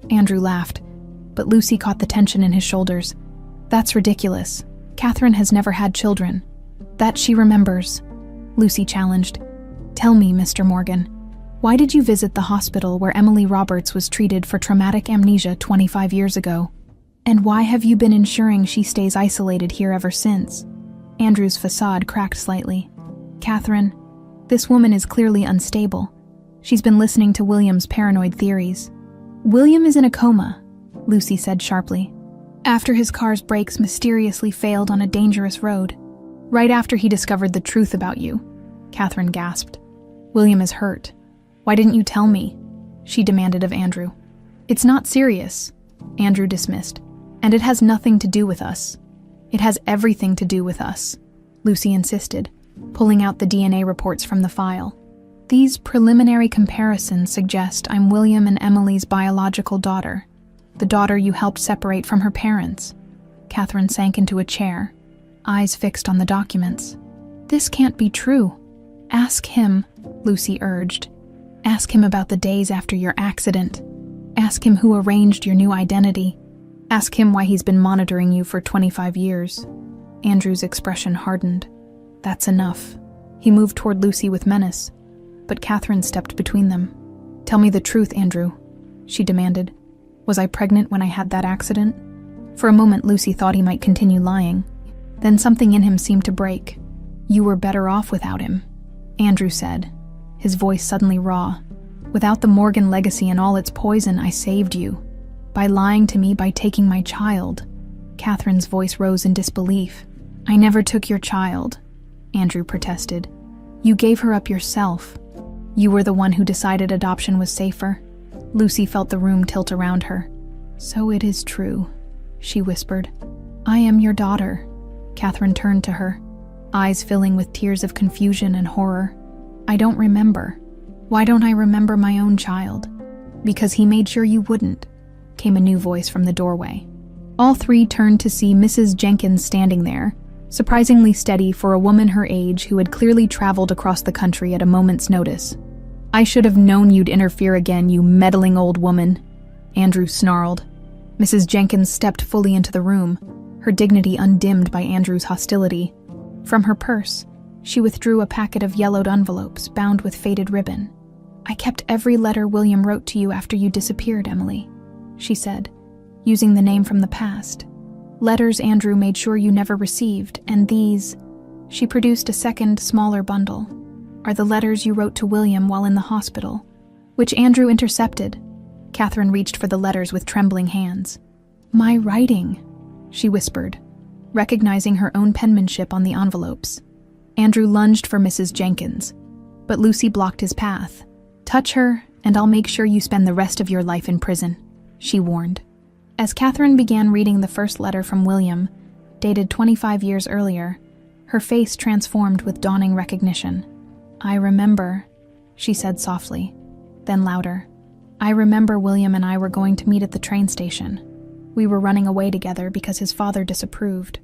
Andrew laughed, but Lucy caught the tension in his shoulders. "That's ridiculous. Catherine has never had children." "That she remembers," Lucy challenged. "Tell me, Mr. Morgan, why did you visit the hospital where Emily Roberts was treated for traumatic amnesia 25 years ago? And why have you been ensuring she stays isolated here ever since?" Andrew's facade cracked slightly. "Catherine, this woman is clearly unstable. She's been listening to William's paranoid theories." "William is in a coma," Lucy said sharply, "after his car's brakes mysteriously failed on a dangerous road. Right after he discovered the truth about you." Catherine gasped. "William is hurt. Why didn't you tell me?" she demanded of Andrew. "It's not serious," Andrew dismissed. "And it has nothing to do with us." "It has everything to do with us," Lucy insisted, pulling out the DNA reports from the file. "These preliminary comparisons suggest I'm William and Emily's biological daughter, the daughter you helped separate from her parents." Catherine sank into a chair, eyes fixed on the documents. "This can't be true." "Ask him," Lucy urged. "Ask him about the days after your accident. Ask him who arranged your new identity. Ask him why he's been monitoring you for 25 years. Andrew's expression hardened. "That's enough." He moved toward Lucy with menace, but Catherine stepped between them. "Tell me the truth, Andrew," she demanded. "Was I pregnant when I had that accident?" For a moment, Lucy thought he might continue lying. Then something in him seemed to break. "You were better off without him," Andrew said, his voice suddenly raw. "Without the Morgan legacy and all its poison, I saved you. By lying to me, by taking my child." Catherine's voice rose in disbelief. "I never took your child," Andrew protested. "You gave her up yourself. You were the one who decided adoption was safer." Lucy felt the room tilt around her. "So it is true," she whispered. "I am your daughter." Catherine turned to her, eyes filling with tears of confusion and horror. "I don't remember. Why don't I remember my own child?" "Because he made sure you wouldn't," came a new voice from the doorway. All three turned to see Mrs. Jenkins standing there, surprisingly steady for a woman her age who had clearly traveled across the country at a moment's notice. "I should have known you'd interfere again, you meddling old woman," Andrew snarled. Mrs. Jenkins stepped fully into the room, her dignity undimmed by Andrew's hostility. From her purse, she withdrew a packet of yellowed envelopes bound with faded ribbon. "I kept every letter William wrote to you after you disappeared, Emily," she said, using the name from the past. "Letters Andrew made sure you never received, and these," she produced a second, smaller bundle, "are the letters you wrote to William while in the hospital, which Andrew intercepted." Catherine reached for the letters with trembling hands. "My writing," she whispered, recognizing her own penmanship on the envelopes. Andrew lunged for Mrs. Jenkins, but Lucy blocked his path. "Touch her, and I'll make sure you spend the rest of your life in prison," she warned. As Catherine began reading the first letter from William, dated 25 years earlier, her face transformed with dawning recognition. "I remember," she said softly, then louder. "I remember William and I were going to meet at the train station. We were running away together because his father disapproved."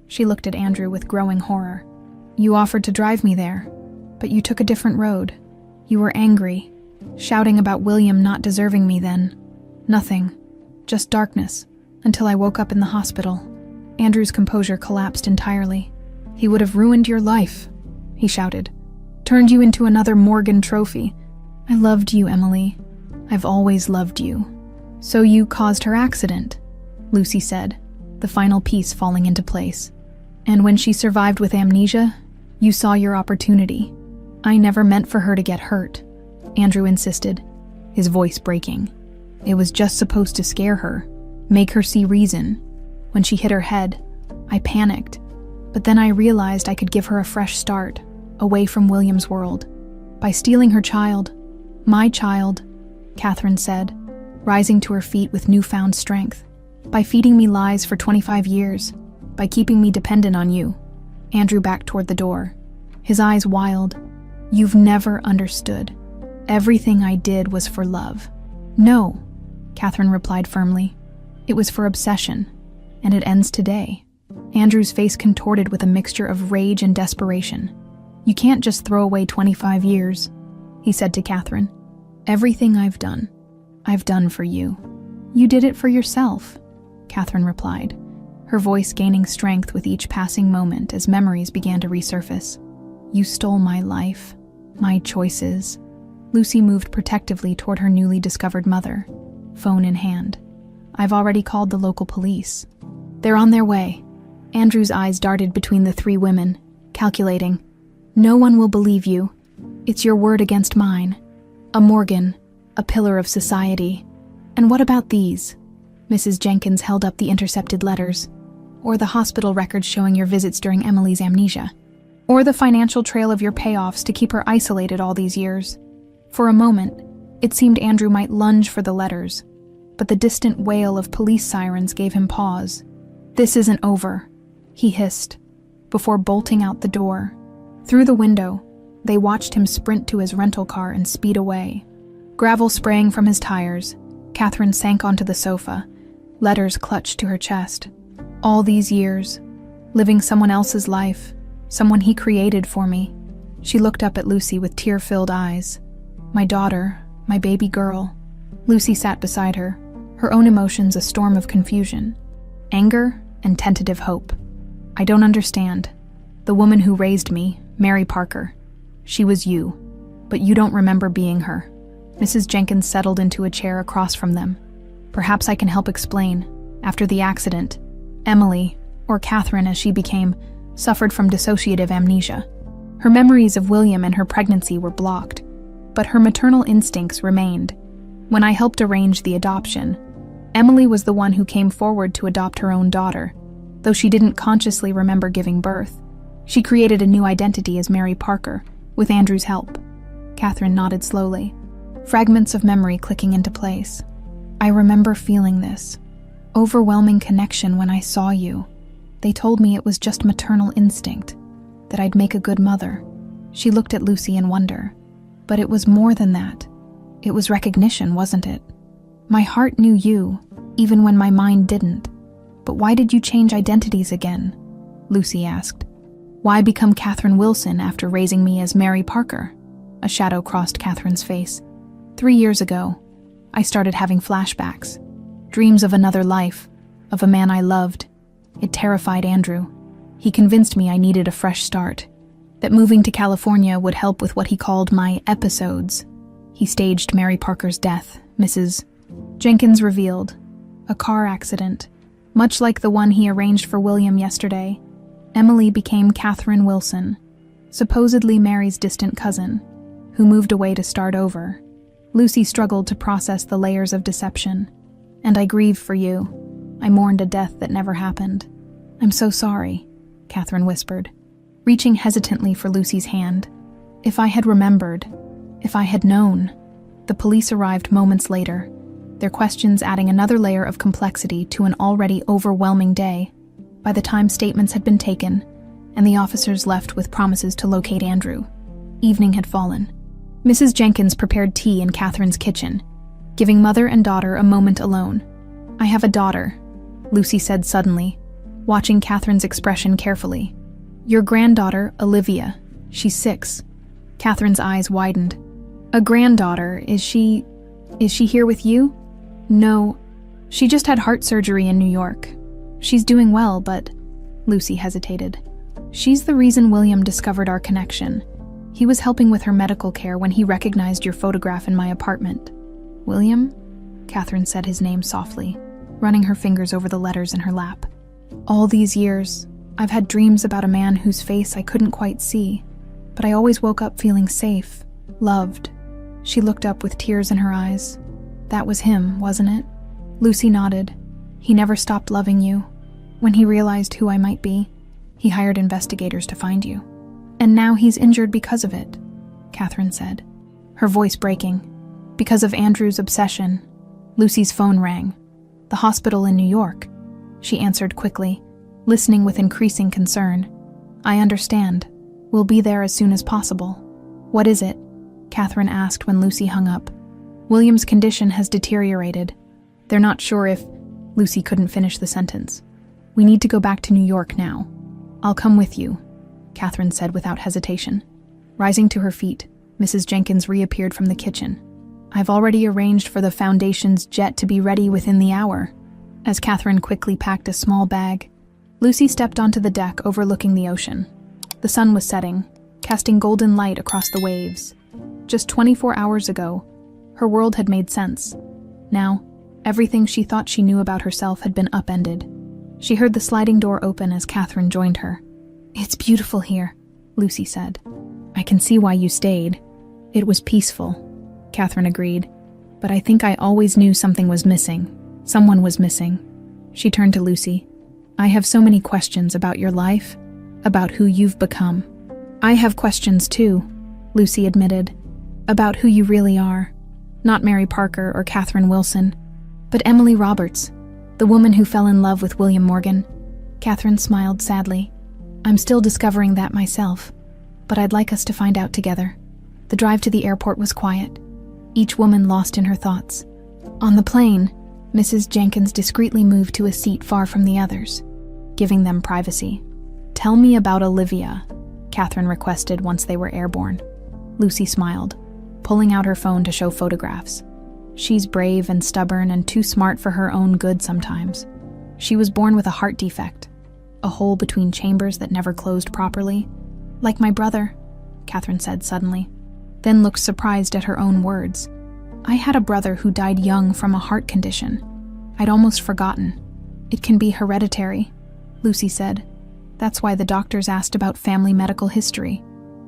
She looked at Andrew with growing horror. "You offered to drive me there, but you took a different road. You were angry, shouting about William not deserving me then. Nothing, just darkness, until I woke up in the hospital." Andrew's composure collapsed entirely. "He would have ruined your life," he shouted. "Turned you into another Morgan trophy. I loved you, Emily. I've always loved you." "So you caused her accident," Lucy said, the final piece falling into place. "And when she survived with amnesia, you saw your opportunity." "I never meant for her to get hurt," Andrew insisted, his voice breaking. "It was just supposed to scare her, make her see reason. When she hit her head, I panicked, but then I realized I could give her a fresh start, away from William's world. By stealing her child, My child, Catherine said, rising to her feet with newfound strength. By feeding me lies for 25 years, by keeping me dependent on you. Andrew backed toward the door, his eyes wild. You've never understood. Everything I did was for love. No, Catherine replied firmly. It was for obsession, and it ends today. Andrew's face contorted with a mixture of rage and desperation. You can't just throw away 25 years, he said to Catherine. Everything I've done for you. You did it for yourself, Catherine replied, her voice gaining strength with each passing moment as memories began to resurface. You stole my life, my choices. Lucy moved protectively toward her newly discovered mother, phone in hand. I've already called the local police. They're on their way. Andrew's eyes darted between the three women, calculating. No one will believe you. It's your word against mine. A Morgan, a pillar of society. And what about these? Mrs. Jenkins held up the intercepted letters. Or the hospital records showing your visits during Emily's amnesia. Or the financial trail of your payoffs to keep her isolated all these years. For a moment, it seemed Andrew might lunge for the letters, but the distant wail of police sirens gave him pause. This isn't over, he hissed, before bolting out the door. Through the window, they watched him sprint to his rental car and speed away. Gravel spraying from his tires, Catherine sank onto the sofa, letters clutched to her chest. All these years, living someone else's life, someone he created for me. She looked up at Lucy with tear-filled eyes. My daughter, my baby girl. Lucy sat beside her, her own emotions a storm of confusion, anger and tentative hope. I don't understand. The woman who raised me, Mary Parker. She was you, but you don't remember being her. Mrs. Jenkins settled into a chair across from them. Perhaps I can help explain. After the accident, Emily, or Catherine as she became, suffered from dissociative amnesia. Her memories of William and her pregnancy were blocked, but her maternal instincts remained. When I helped arrange the adoption, Emily was the one who came forward to adopt her own daughter. Though she didn't consciously remember giving birth, she created a new identity as Mary Parker, with Andrew's help. Catherine nodded slowly, fragments of memory clicking into place. I remember feeling this overwhelming connection when I saw you. They told me it was just maternal instinct, that I'd make a good mother. She looked at Lucy in wonder. But it was more than that. It was recognition, wasn't it? My heart knew you, even when my mind didn't. But why did you change identities again? Lucy asked. Why become Catherine Wilson after raising me as Mary Parker? A shadow crossed Catherine's face. 3 years ago, I started having flashbacks. Dreams of another life, of a man I loved. It terrified Andrew. He convinced me I needed a fresh start, that moving to California would help with what he called my episodes. He staged Mary Parker's death, Mrs. Jenkins revealed. A car accident, much like the one he arranged for William yesterday. Emily became Catherine Wilson, supposedly Mary's distant cousin, who moved away to start over. Lucy struggled to process the layers of deception. And I grieve for you. I mourned a death that never happened. I'm so sorry, Catherine whispered, reaching hesitantly for Lucy's hand. If I had remembered, if I had known. The police arrived moments later, their questions adding another layer of complexity to an already overwhelming day. By the time statements had been taken, and the officers left with promises to locate Andrew, evening had fallen. Mrs. Jenkins prepared tea in Catherine's kitchen, giving mother and daughter a moment alone. I have a daughter, Lucy said suddenly, watching Catherine's expression carefully. Your granddaughter, Olivia. She's 6. Catherine's eyes widened. A granddaughter, is she here with you? No, she just had heart surgery in New York. She's doing well, but... Lucy hesitated. She's the reason William discovered our connection. He was helping with her medical care when he recognized your photograph in my apartment. William? Catherine said his name softly, running her fingers over the letters in her lap. All these years, I've had dreams about a man whose face I couldn't quite see, but I always woke up feeling safe, loved. She looked up with tears in her eyes. That was him, wasn't it? Lucy nodded. He never stopped loving you. When he realized who I might be, he hired investigators to find you. And now he's injured because of it, Catherine said, her voice breaking. Because of Andrew's obsession. Lucy's phone rang. The hospital in New York. She answered quickly, listening with increasing concern. I understand. We'll be there as soon as possible. What is it? Catherine asked when Lucy hung up. William's condition has deteriorated. They're not sure if... Lucy couldn't finish the sentence. We need to go back to New York now. I'll come with you, Catherine said without hesitation. Rising to her feet, Mrs. Jenkins reappeared from the kitchen. I've already arranged for the Foundation's jet to be ready within the hour. As Catherine quickly packed a small bag, Lucy stepped onto the deck overlooking the ocean. The sun was setting, casting golden light across the waves. Just 24 hours ago, her world had made sense. Now, everything she thought she knew about herself had been upended. She heard the sliding door open as Catherine joined her. It's beautiful here, Lucy said. I can see why you stayed. It was peaceful, Catherine agreed. But I think I always knew something was missing. Someone was missing. She turned to Lucy. I have so many questions about your life, about who you've become. I have questions too, Lucy admitted, about who you really are. Not Mary Parker or Catherine Wilson, but Emily Roberts, the woman who fell in love with William Morgan. Catherine smiled sadly. I'm still discovering that myself, but I'd like us to find out together. The drive to the airport was quiet, each woman lost in her thoughts. On the plane, Mrs. Jenkins discreetly moved to a seat far from the others, giving them privacy. Tell me about Olivia, Catherine requested once they were airborne. Lucy smiled, pulling out her phone to show photographs. She's brave and stubborn and too smart for her own good sometimes. She was born with a heart defect, a hole between chambers that never closed properly. Like my brother, Catherine said suddenly, then looked surprised at her own words. I had a brother who died young from a heart condition. I'd almost forgotten. It can be hereditary, Lucy said. That's why the doctors asked about family medical history.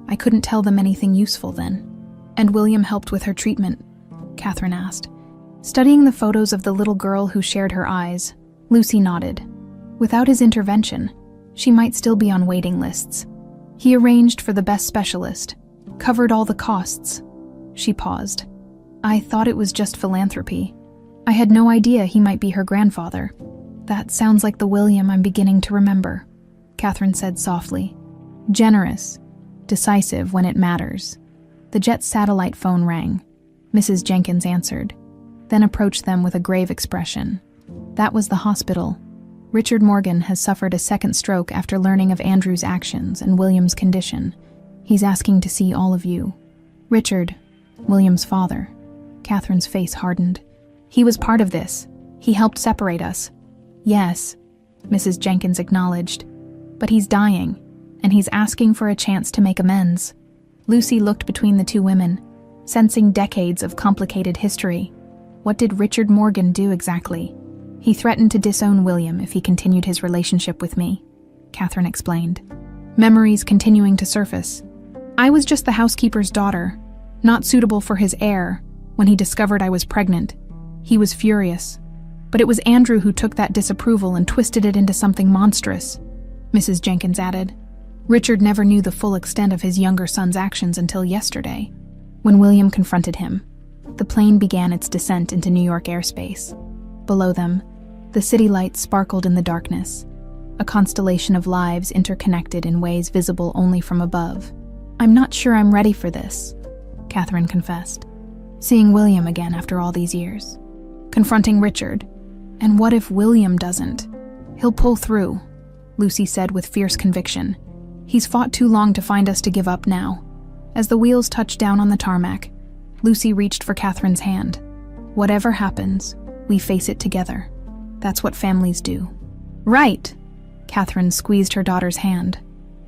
I couldn't tell them anything useful then. And William helped with her treatment, Catherine asked. Studying the photos of the little girl who shared her eyes, Lucy nodded. Without his intervention, she might still be on waiting lists. He arranged for the best specialist, covered all the costs. She paused. I thought it was just philanthropy. I had no idea he might be her grandfather. That sounds like the William I'm beginning to remember, Catherine said softly. Generous, decisive when it matters. The jet's satellite phone rang. Mrs. Jenkins answered, then approached them with a grave expression. That was the hospital. Richard Morgan has suffered a second stroke after learning of Andrew's actions and William's condition. He's asking to see all of you. Richard, William's father. Catherine's face hardened. He was part of this. He helped separate us. Yes, Mrs. Jenkins acknowledged. But he's dying, and he's asking for a chance to make amends. Lucy looked between the two women, sensing decades of complicated history. What did Richard Morgan do exactly? He threatened to disown William if he continued his relationship with me, Catherine explained. Memories continuing to surface. I was just the housekeeper's daughter, not suitable for his heir. When he discovered I was pregnant, he was furious. But it was Andrew who took that disapproval and twisted it into something monstrous, Mrs. Jenkins added. Richard never knew the full extent of his younger son's actions until yesterday. When William confronted him, the plane began its descent into New York airspace. Below them, the city lights sparkled in the darkness, a constellation of lives interconnected in ways visible only from above. I'm not sure I'm ready for this, Catherine confessed. Seeing William again after all these years. Confronting Richard. And what if William doesn't? He'll pull through, Lucy said with fierce conviction. He's fought too long to find us to give up now. As the wheels touched down on the tarmac, Lucy reached for Catherine's hand. Whatever happens, we face it together. That's what families do. Right, Catherine squeezed her daughter's hand,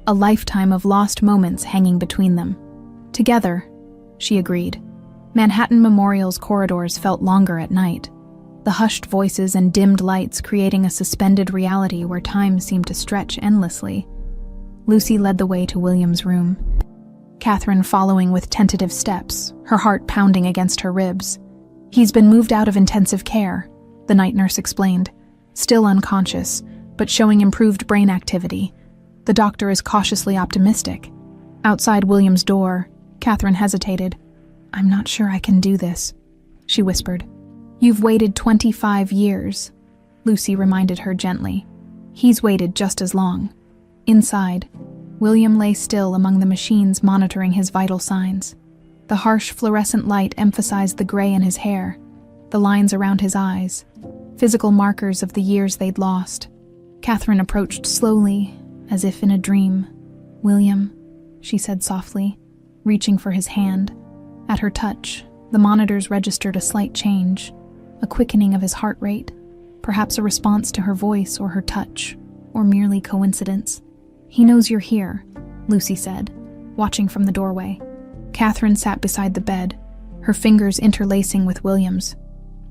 a lifetime of lost moments hanging between them. Together, she agreed. Manhattan Memorial's corridors felt longer at night, the hushed voices and dimmed lights creating a suspended reality where time seemed to stretch endlessly. Lucy led the way to William's room, Catherine following with tentative steps, her heart pounding against her ribs. He's been moved out of intensive care, the night nurse explained, still unconscious, but showing improved brain activity. The doctor is cautiously optimistic. Outside William's door, Catherine hesitated. I'm not sure I can do this, she whispered. You've waited 25 years, Lucy reminded her gently. He's waited just as long. Inside, William lay still among the machines monitoring his vital signs. The harsh fluorescent light emphasized the gray in his hair, the lines around his eyes, physical markers of the years they'd lost. Catherine approached slowly, as if in a dream. William, she said softly, reaching for his hand. At her touch, the monitors registered a slight change, a quickening of his heart rate, perhaps a response to her voice or her touch, or merely coincidence. He knows you're here, Lucy said, watching from the doorway. Catherine sat beside the bed, her fingers interlacing with William's.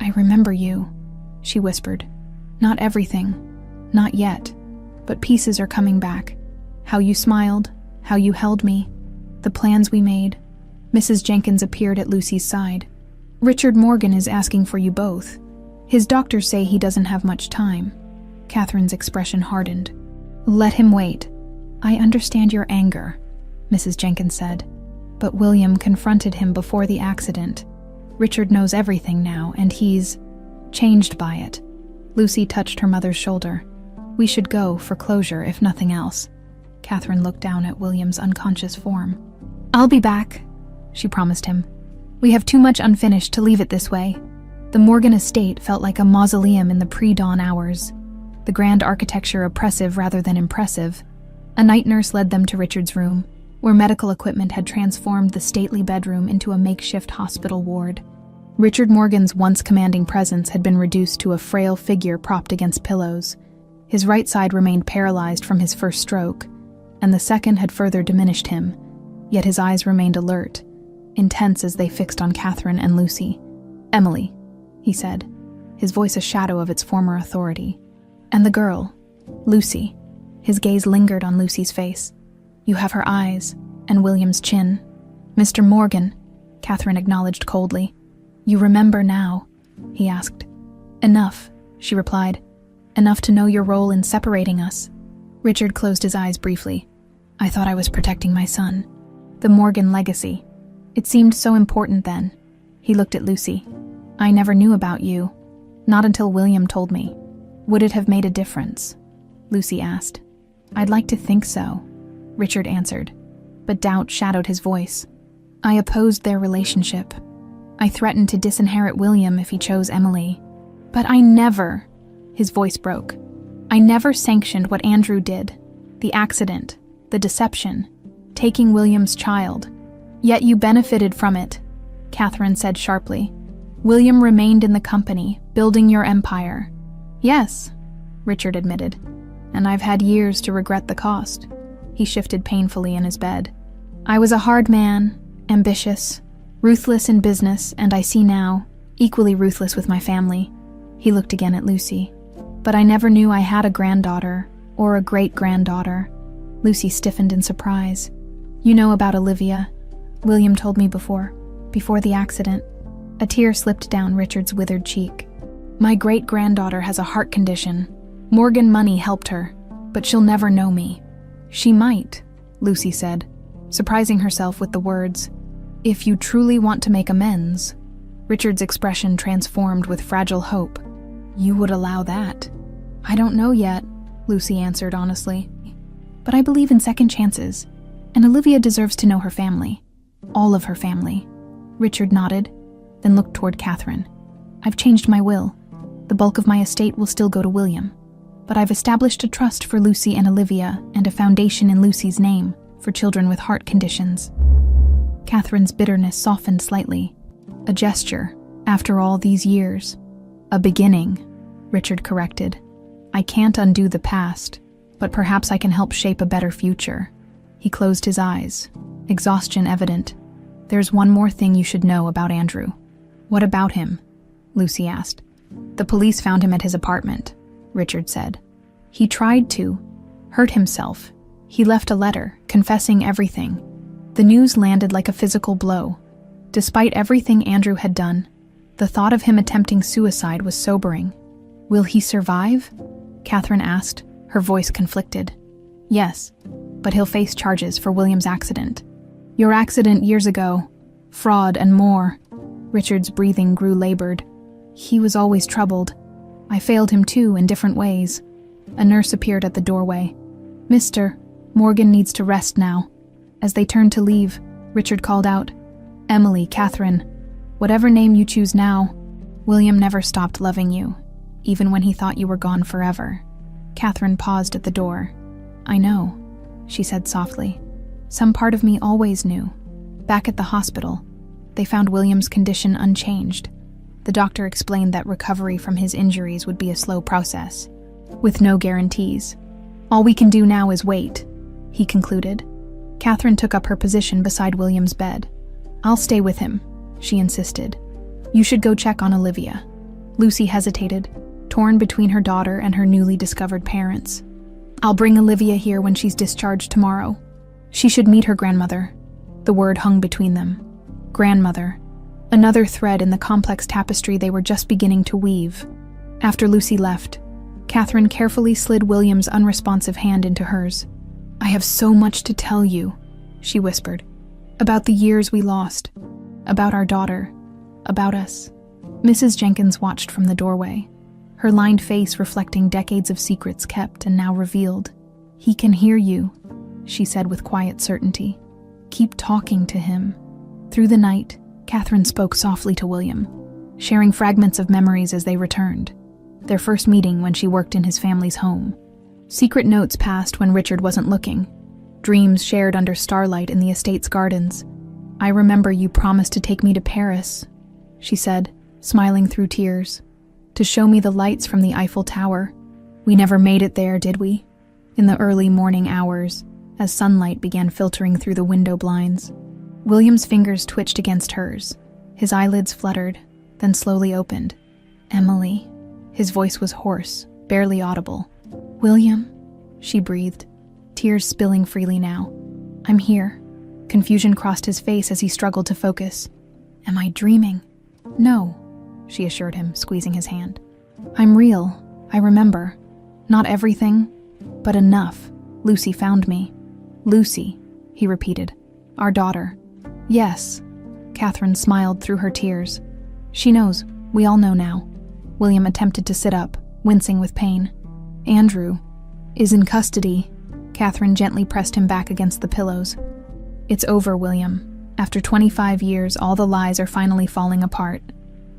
I remember you, she whispered. Not everything, not yet, but pieces are coming back. How you smiled, how you held me, the plans we made. Mrs. Jenkins appeared at Lucy's side. Richard Morgan is asking for you both. His doctors say he doesn't have much time. Catherine's expression hardened. Let him wait. I understand your anger, Mrs. Jenkins said. But William confronted him before the accident. Richard knows everything now, and he's changed by it. Lucy touched her mother's shoulder. We should go for closure, if nothing else. Catherine looked down at William's unconscious form. I'll be back, she promised him. We have too much unfinished to leave it this way. The Morgan estate felt like a mausoleum in the pre-dawn hours, the grand architecture oppressive rather than impressive. A night nurse led them to Richard's room, where medical equipment had transformed the stately bedroom into a makeshift hospital ward. Richard Morgan's once commanding presence had been reduced to a frail figure propped against pillows. His right side remained paralyzed from his first stroke, and the second had further diminished him, yet his eyes remained alert, intense as they fixed on Catherine and Lucy. Emily, he said, his voice a shadow of its former authority. And the girl, Lucy. His gaze lingered on Lucy's face. You have her eyes, and William's chin. Mr. Morgan, Catherine acknowledged coldly. You remember now, he asked. Enough, she replied. Enough to know your role in separating us. Richard closed his eyes briefly. I thought I was protecting my son. The Morgan legacy. It seemed so important then. He looked at Lucy. I never knew about you. Not until William told me. Would it have made a difference? Lucy asked. I'd like to think so, Richard answered, but doubt shadowed his voice. I opposed their relationship. I threatened to disinherit William if he chose Emily. But I never, his voice broke. I never sanctioned what Andrew did. The accident, the deception, taking William's child. Yet you benefited from it, Catherine said sharply. William remained in the company, building your empire. Yes, Richard admitted, and I've had years to regret the cost. He shifted painfully in his bed. I was a hard man, ambitious, ruthless in business, and I see now, equally ruthless with my family. He looked again at Lucy. But I never knew I had a granddaughter, or a great-granddaughter. Lucy stiffened in surprise. You know about Olivia. William told me before the accident. A tear slipped down Richard's withered cheek. My great-granddaughter has a heart condition. Morgan money helped her, but she'll never know me. She might, Lucy said, surprising herself with the words, if you truly want to make amends. Richard's expression transformed with fragile hope. You would allow that? I don't know yet, Lucy answered honestly. But I believe in second chances, and Olivia deserves to know her family. All of her family. Richard nodded, then looked toward Catherine. I've changed my will. The bulk of my estate will still go to William. But I've established a trust for Lucy and Olivia and a foundation in Lucy's name for children with heart conditions. Catherine's bitterness softened slightly. A gesture, after all these years. A beginning, Richard corrected. I can't undo the past, but perhaps I can help shape a better future. He closed his eyes, exhaustion evident. There's one more thing you should know about Andrew. What about him? Lucy asked. The police found him at his apartment, Richard said. He tried to hurt himself. He left a letter, confessing everything. The news landed like a physical blow. Despite everything Andrew had done, the thought of him attempting suicide was sobering. Will he survive? Catherine asked, her voice conflicted. Yes, but he'll face charges for William's accident. Your accident years ago, fraud and more. Richard's breathing grew labored. He was always troubled. I failed him too, in different ways. A nurse appeared at the doorway. "Mr. Morgan needs to rest now." As they turned to leave, Richard called out, "Emily, Catherine, whatever name you choose now, William never stopped loving you, even when he thought you were gone forever." Catherine paused at the door. "I know," she said softly. "Some part of me always knew. Back at the hospital, they found William's condition unchanged. The doctor explained that recovery from his injuries would be a slow process, with no guarantees. All we can do now is wait," he concluded. Catherine took up her position beside William's bed. "I'll stay with him," she insisted. "You should go check on Olivia." Lucy hesitated, torn between her daughter and her newly discovered parents. "I'll bring Olivia here when she's discharged tomorrow. She should meet her grandmother." The word hung between them. Grandmother. Another thread in the complex tapestry they were just beginning to weave. After Lucy left, Catherine carefully slid William's unresponsive hand into hers. "I have so much to tell you," she whispered. "About the years we lost. About our daughter. About us." Mrs. Jenkins watched from the doorway, her lined face reflecting decades of secrets kept and now revealed. "He can hear you," she said with quiet certainty. "Keep talking to him." Through the night, Catherine spoke softly to William, sharing fragments of memories as they returned. Their first meeting when she worked in his family's home. Secret notes passed when Richard wasn't looking. Dreams shared under starlight in the estate's gardens. "I remember you promised to take me to Paris," she said, smiling through tears, "to show me the lights from the Eiffel Tower. We never made it there, did we?" In the early morning hours, as sunlight began filtering through the window blinds, William's fingers twitched against hers. His eyelids fluttered, then slowly opened. "Emily." His voice was hoarse, barely audible. "William," she breathed, tears spilling freely now. "I'm here." Confusion crossed his face as he struggled to focus. "Am I dreaming?" "No," she assured him, squeezing his hand. "I'm real. I remember. Not everything, but enough. Lucy found me." "Lucy," he repeated. "Our daughter." "Yes." Catherine smiled through her tears. "She knows. We all know now." William attempted to sit up, wincing with pain. "Andrew is in custody." Catherine gently pressed him back against the pillows. "It's over, William. After 25 years, all the lies are finally falling apart."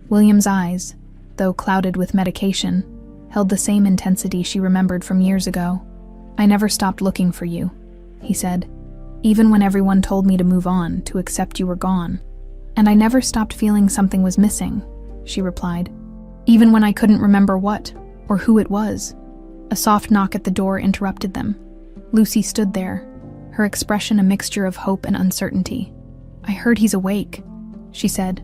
William's eyes, though clouded with medication, held the same intensity she remembered from years ago. "I never stopped looking for you," he said. "Even when everyone told me to move on, to accept you were gone. And I never stopped feeling something was missing," she replied. "Even when I couldn't remember what, or who it was." A soft knock at the door interrupted them. Lucy stood there, her expression a mixture of hope and uncertainty. "I heard he's awake," she said.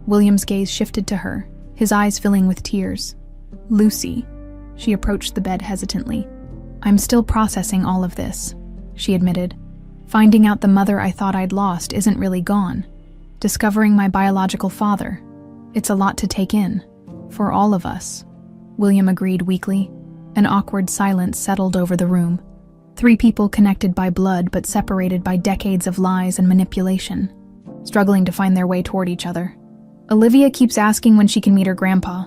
William's gaze shifted to her, his eyes filling with tears. "Lucy." She approached the bed hesitantly. "I'm still processing all of this," she admitted. "Finding out the mother I thought I'd lost isn't really gone. Discovering my biological father. It's a lot to take in. For all of us." William agreed weakly. An awkward silence settled over the room. Three people connected by blood but separated by decades of lies and manipulation, struggling to find their way toward each other. "Olivia keeps asking when she can meet her grandpa,"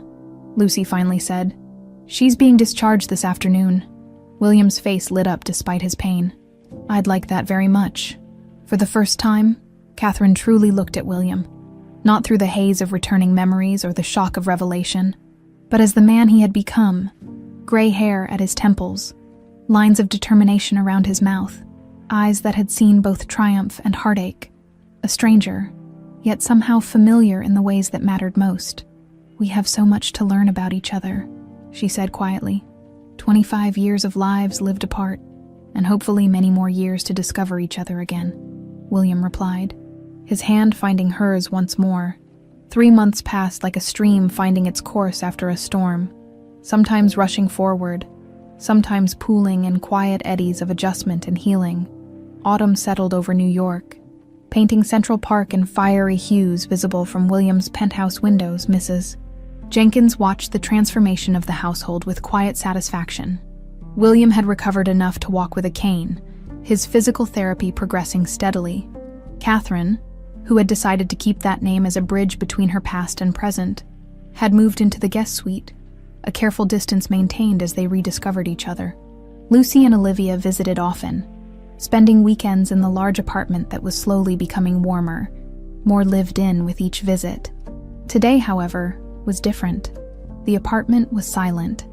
Lucy finally said. "She's being discharged this afternoon." William's face lit up despite his pain. "I'd like that very much." For the first time, Catherine truly looked at William, not through the haze of returning memories or the shock of revelation, but as the man he had become, gray hair at his temples, lines of determination around his mouth, eyes that had seen both triumph and heartache. A stranger, yet somehow familiar in the ways that mattered most. "We have so much to learn about each other," she said quietly. 25 years of lives lived apart, and hopefully many more years to discover each other again, William replied, his hand finding hers once more. 3 months passed like a stream finding its course after a storm, sometimes rushing forward, sometimes pooling in quiet eddies of adjustment and healing. Autumn settled over New York, painting Central Park in fiery hues visible from William's penthouse windows. Mrs. Jenkins watched the transformation of the household with quiet satisfaction. William had recovered enough to walk with a cane, his physical therapy progressing steadily. Catherine, who had decided to keep that name as a bridge between her past and present, had moved into the guest suite, a careful distance maintained as they rediscovered each other. Lucy and Olivia visited often, spending weekends in the large apartment that was slowly becoming warmer, more lived in with each visit. Today, however, was different. The apartment was silent.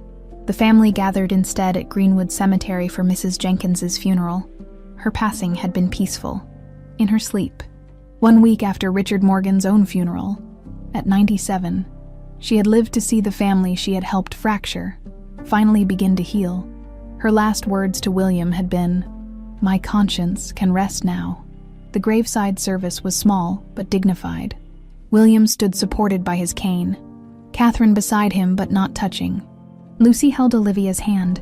The family gathered instead at Greenwood Cemetery for Mrs. Jenkins's funeral. Her passing had been peaceful, in her sleep. 1 week after Richard Morgan's own funeral, at 97, she had lived to see the family she had helped fracture finally begin to heal. Her last words to William had been, "My conscience can rest now." The graveside service was small but dignified. William stood supported by his cane, Catherine beside him but not touching. Lucy held Olivia's hand,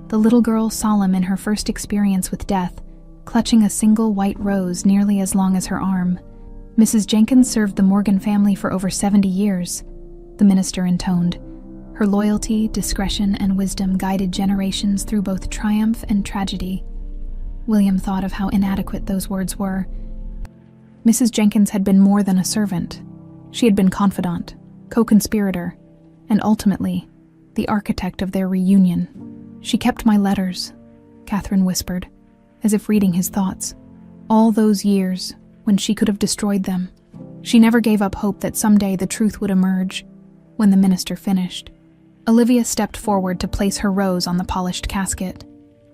the little girl solemn in her first experience with death, clutching a single white rose nearly as long as her arm. Mrs. Jenkins served the Morgan family for over 70 years, the minister intoned. Her loyalty, discretion, and wisdom guided generations through both triumph and tragedy. William thought of how inadequate those words were. Mrs. Jenkins had been more than a servant. She had been confidant, co-conspirator, and ultimately, the architect of their reunion. "She kept my letters," Catherine whispered, as if reading his thoughts. "All those years, when she could have destroyed them. She never gave up hope that someday the truth would emerge." When the minister finished, Olivia stepped forward to place her rose on the polished casket.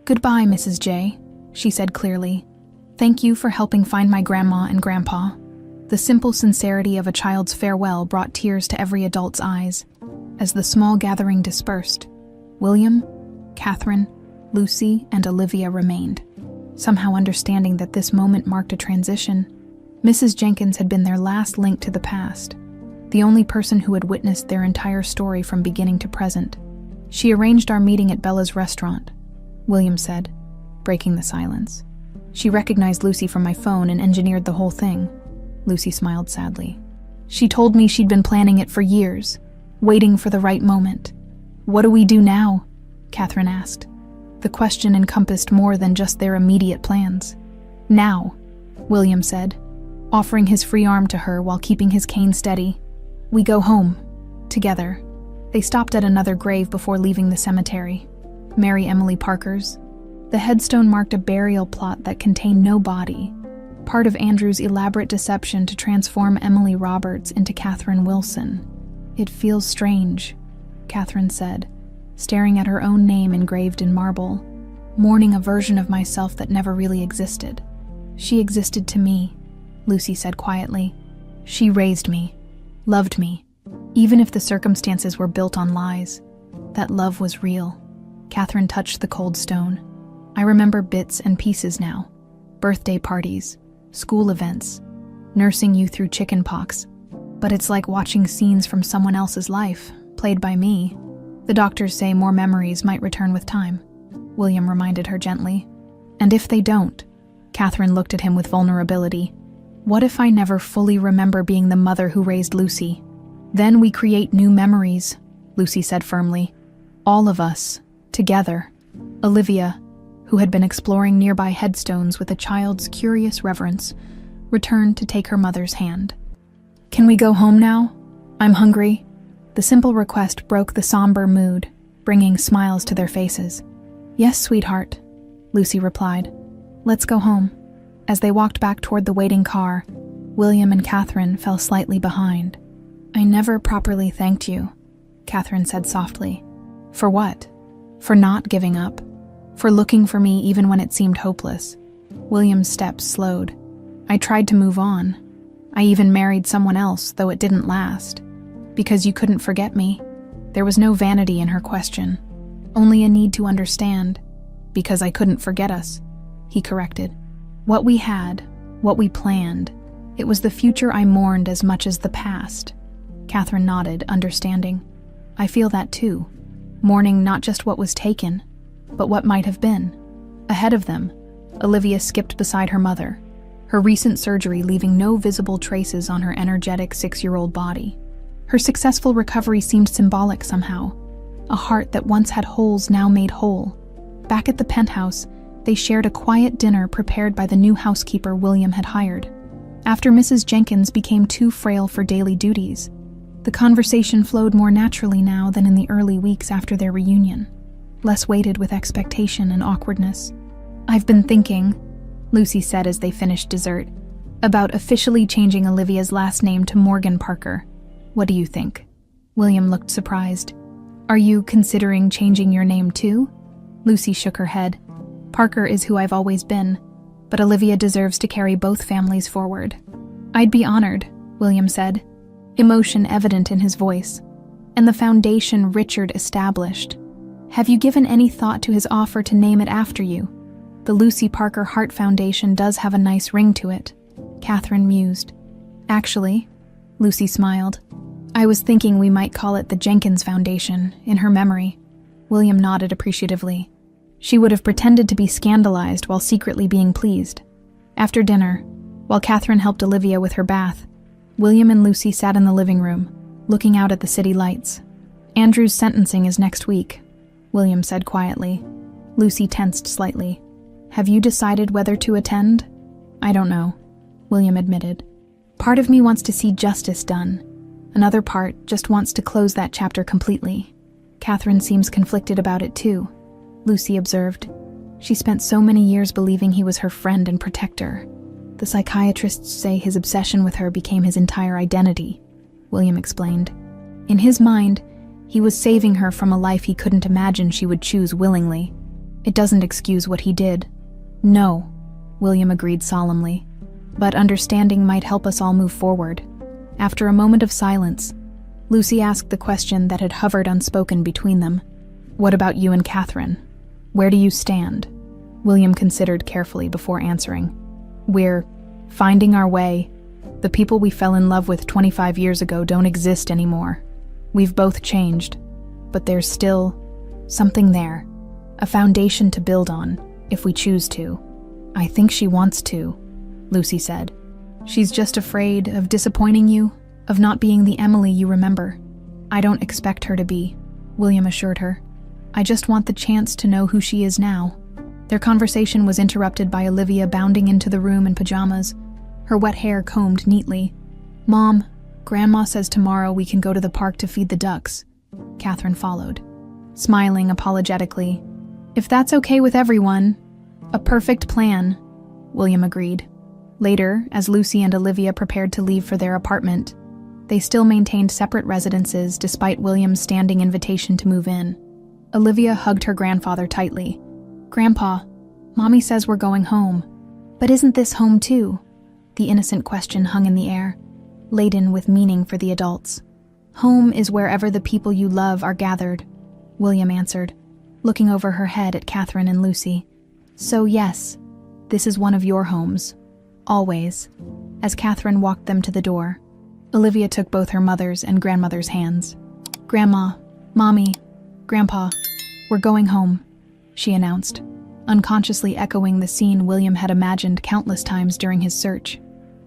"Goodbye, Mrs. J," she said clearly. "Thank you for helping find my grandma and grandpa." The simple sincerity of a child's farewell brought tears to every adult's eyes. As the small gathering dispersed, William, Catherine, Lucy, and Olivia remained, somehow understanding that this moment marked a transition. Mrs. Jenkins had been their last link to the past, the only person who had witnessed their entire story from beginning to present. "She arranged our meeting at Bella's restaurant," William said, breaking the silence. "She recognized Lucy from my phone and engineered the whole thing." Lucy smiled sadly. "She told me she'd been planning it for years, waiting for the right moment." "What do we do now?" Catherine asked. The question encompassed more than just their immediate plans. "Now," William said, offering his free arm to her while keeping his cane steady. "We go home, together." They stopped at another grave before leaving the cemetery, Mary Emily Parker's. The headstone marked a burial plot that contained no body, part of Andrew's elaborate deception to transform Emily Roberts into Catherine Wilson. "It feels strange," Catherine said, staring at her own name engraved in marble, mourning a version of myself that never really existed. "She existed to me," Lucy said quietly. "She raised me, loved me, even if the circumstances were built on lies. That love was real." Catherine touched the cold stone. "I remember bits and pieces now. Birthday parties, school events, nursing you through chickenpox. But it's like watching scenes from someone else's life, played by me. The doctors say more memories might return with time," William reminded her gently. "And if they don't," Catherine looked at him with vulnerability, "what if I never fully remember being the mother who raised Lucy?" "Then we create new memories," Lucy said firmly. "All of us, together." Olivia, who had been exploring nearby headstones with a child's curious reverence, returned to take her mother's hand. "Can we go home now? I'm hungry." The simple request broke the somber mood, bringing smiles to their faces. "Yes, sweetheart," Lucy replied. "Let's go home." As they walked back toward the waiting car, William and Catherine fell slightly behind. "I never properly thanked you," Catherine said softly. "For what?" "For not giving up. For looking for me even when it seemed hopeless." William's steps slowed. "I tried to move on. I even married someone else, though it didn't last. Because you couldn't forget me." There was no vanity in her question, only a need to understand. "Because I couldn't forget us," he corrected. "What we had, what we planned, it was the future I mourned as much as the past." Catherine nodded, understanding. "I feel that too, mourning not just what was taken, but what might have been." Ahead of them, Olivia skipped beside her mother, her recent surgery leaving no visible traces on her energetic 6-year-old body. Her successful recovery seemed symbolic somehow, a heart that once had holes now made whole. Back at the penthouse, they shared a quiet dinner prepared by the new housekeeper William had hired. After Mrs. Jenkins became too frail for daily duties, the conversation flowed more naturally now than in the early weeks after their reunion, less weighted with expectation and awkwardness. "I've been thinking," Lucy said as they finished dessert, "about officially changing Olivia's last name to Morgan Parker. What do you think?" William looked surprised. "Are you considering changing your name too?" Lucy shook her head. "Parker is who I've always been, but Olivia deserves to carry both families forward." "I'd be honored," William said, emotion evident in his voice, "and the foundation Richard established. Have you given any thought to his offer to name it after you? The Lucy Parker Heart Foundation does have a nice ring to it," Catherine mused. "Actually," Lucy smiled, "I was thinking we might call it the Jenkins Foundation, in her memory." William nodded appreciatively. She would have pretended to be scandalized while secretly being pleased. After dinner, while Catherine helped Olivia with her bath, William and Lucy sat in the living room, looking out at the city lights. "Andrew's sentencing is next week," William said quietly. Lucy tensed slightly. "Have you decided whether to attend?" "I don't know," William admitted. "Part of me wants to see justice done. Another part just wants to close that chapter completely." "Catherine seems conflicted about it too," Lucy observed. "She spent so many years believing he was her friend and protector. The psychiatrists say his obsession with her became his entire identity," William explained. "In his mind, he was saving her from a life he couldn't imagine she would choose willingly. It doesn't excuse what he did." "No," William agreed solemnly, "but understanding might help us all move forward." After a moment of silence, Lucy asked the question that had hovered unspoken between them. "What about you and Catherine? Where do you stand?" William considered carefully before answering. "We're finding our way. The people we fell in love with 25 years ago don't exist anymore. We've both changed, but there's still something there, a foundation to build on, if we choose to." "I think she wants to," Lucy said. "She's just afraid of disappointing you, of not being the Emily you remember." "I don't expect her to be," William assured her. "I just want the chance to know who she is now." Their conversation was interrupted by Olivia bounding into the room in pajamas, her wet hair combed neatly. "Mom, Grandma says tomorrow we can go to the park to feed the ducks." Catherine followed, smiling apologetically. "If that's okay with everyone." "A perfect plan," William agreed. Later, as Lucy and Olivia prepared to leave for their apartment, they still maintained separate residences despite William's standing invitation to move in. Olivia hugged her grandfather tightly. "Grandpa, Mommy says we're going home. But isn't this home too?" The innocent question hung in the air, laden with meaning for the adults. "Home is wherever the people you love are gathered," William answered, looking over her head at Catherine and Lucy. "So yes, this is one of your homes. Always." As Catherine walked them to the door, Olivia took both her mother's and grandmother's hands. "Grandma, Mommy, Grandpa, we're going home," she announced, unconsciously echoing the scene William had imagined countless times during his search.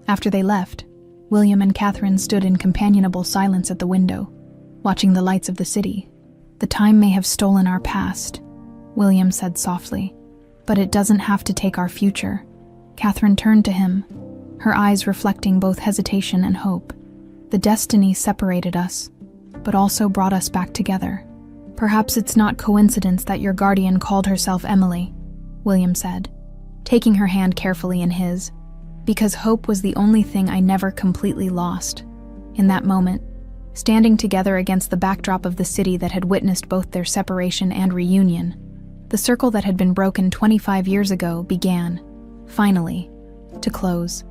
After they left, William and Catherine stood in companionable silence at the window, watching the lights of the city. "The time may have stolen our past," William said softly, "but it doesn't have to take our future." Catherine turned to him, her eyes reflecting both hesitation and hope. "The destiny separated us, but also brought us back together. Perhaps it's not coincidence that your guardian called herself Emily," William said, taking her hand carefully in his, "because hope was the only thing I never completely lost." In that moment, standing together against the backdrop of the city that had witnessed both their separation and reunion, the circle that had been broken 25 years ago began, finally, to close.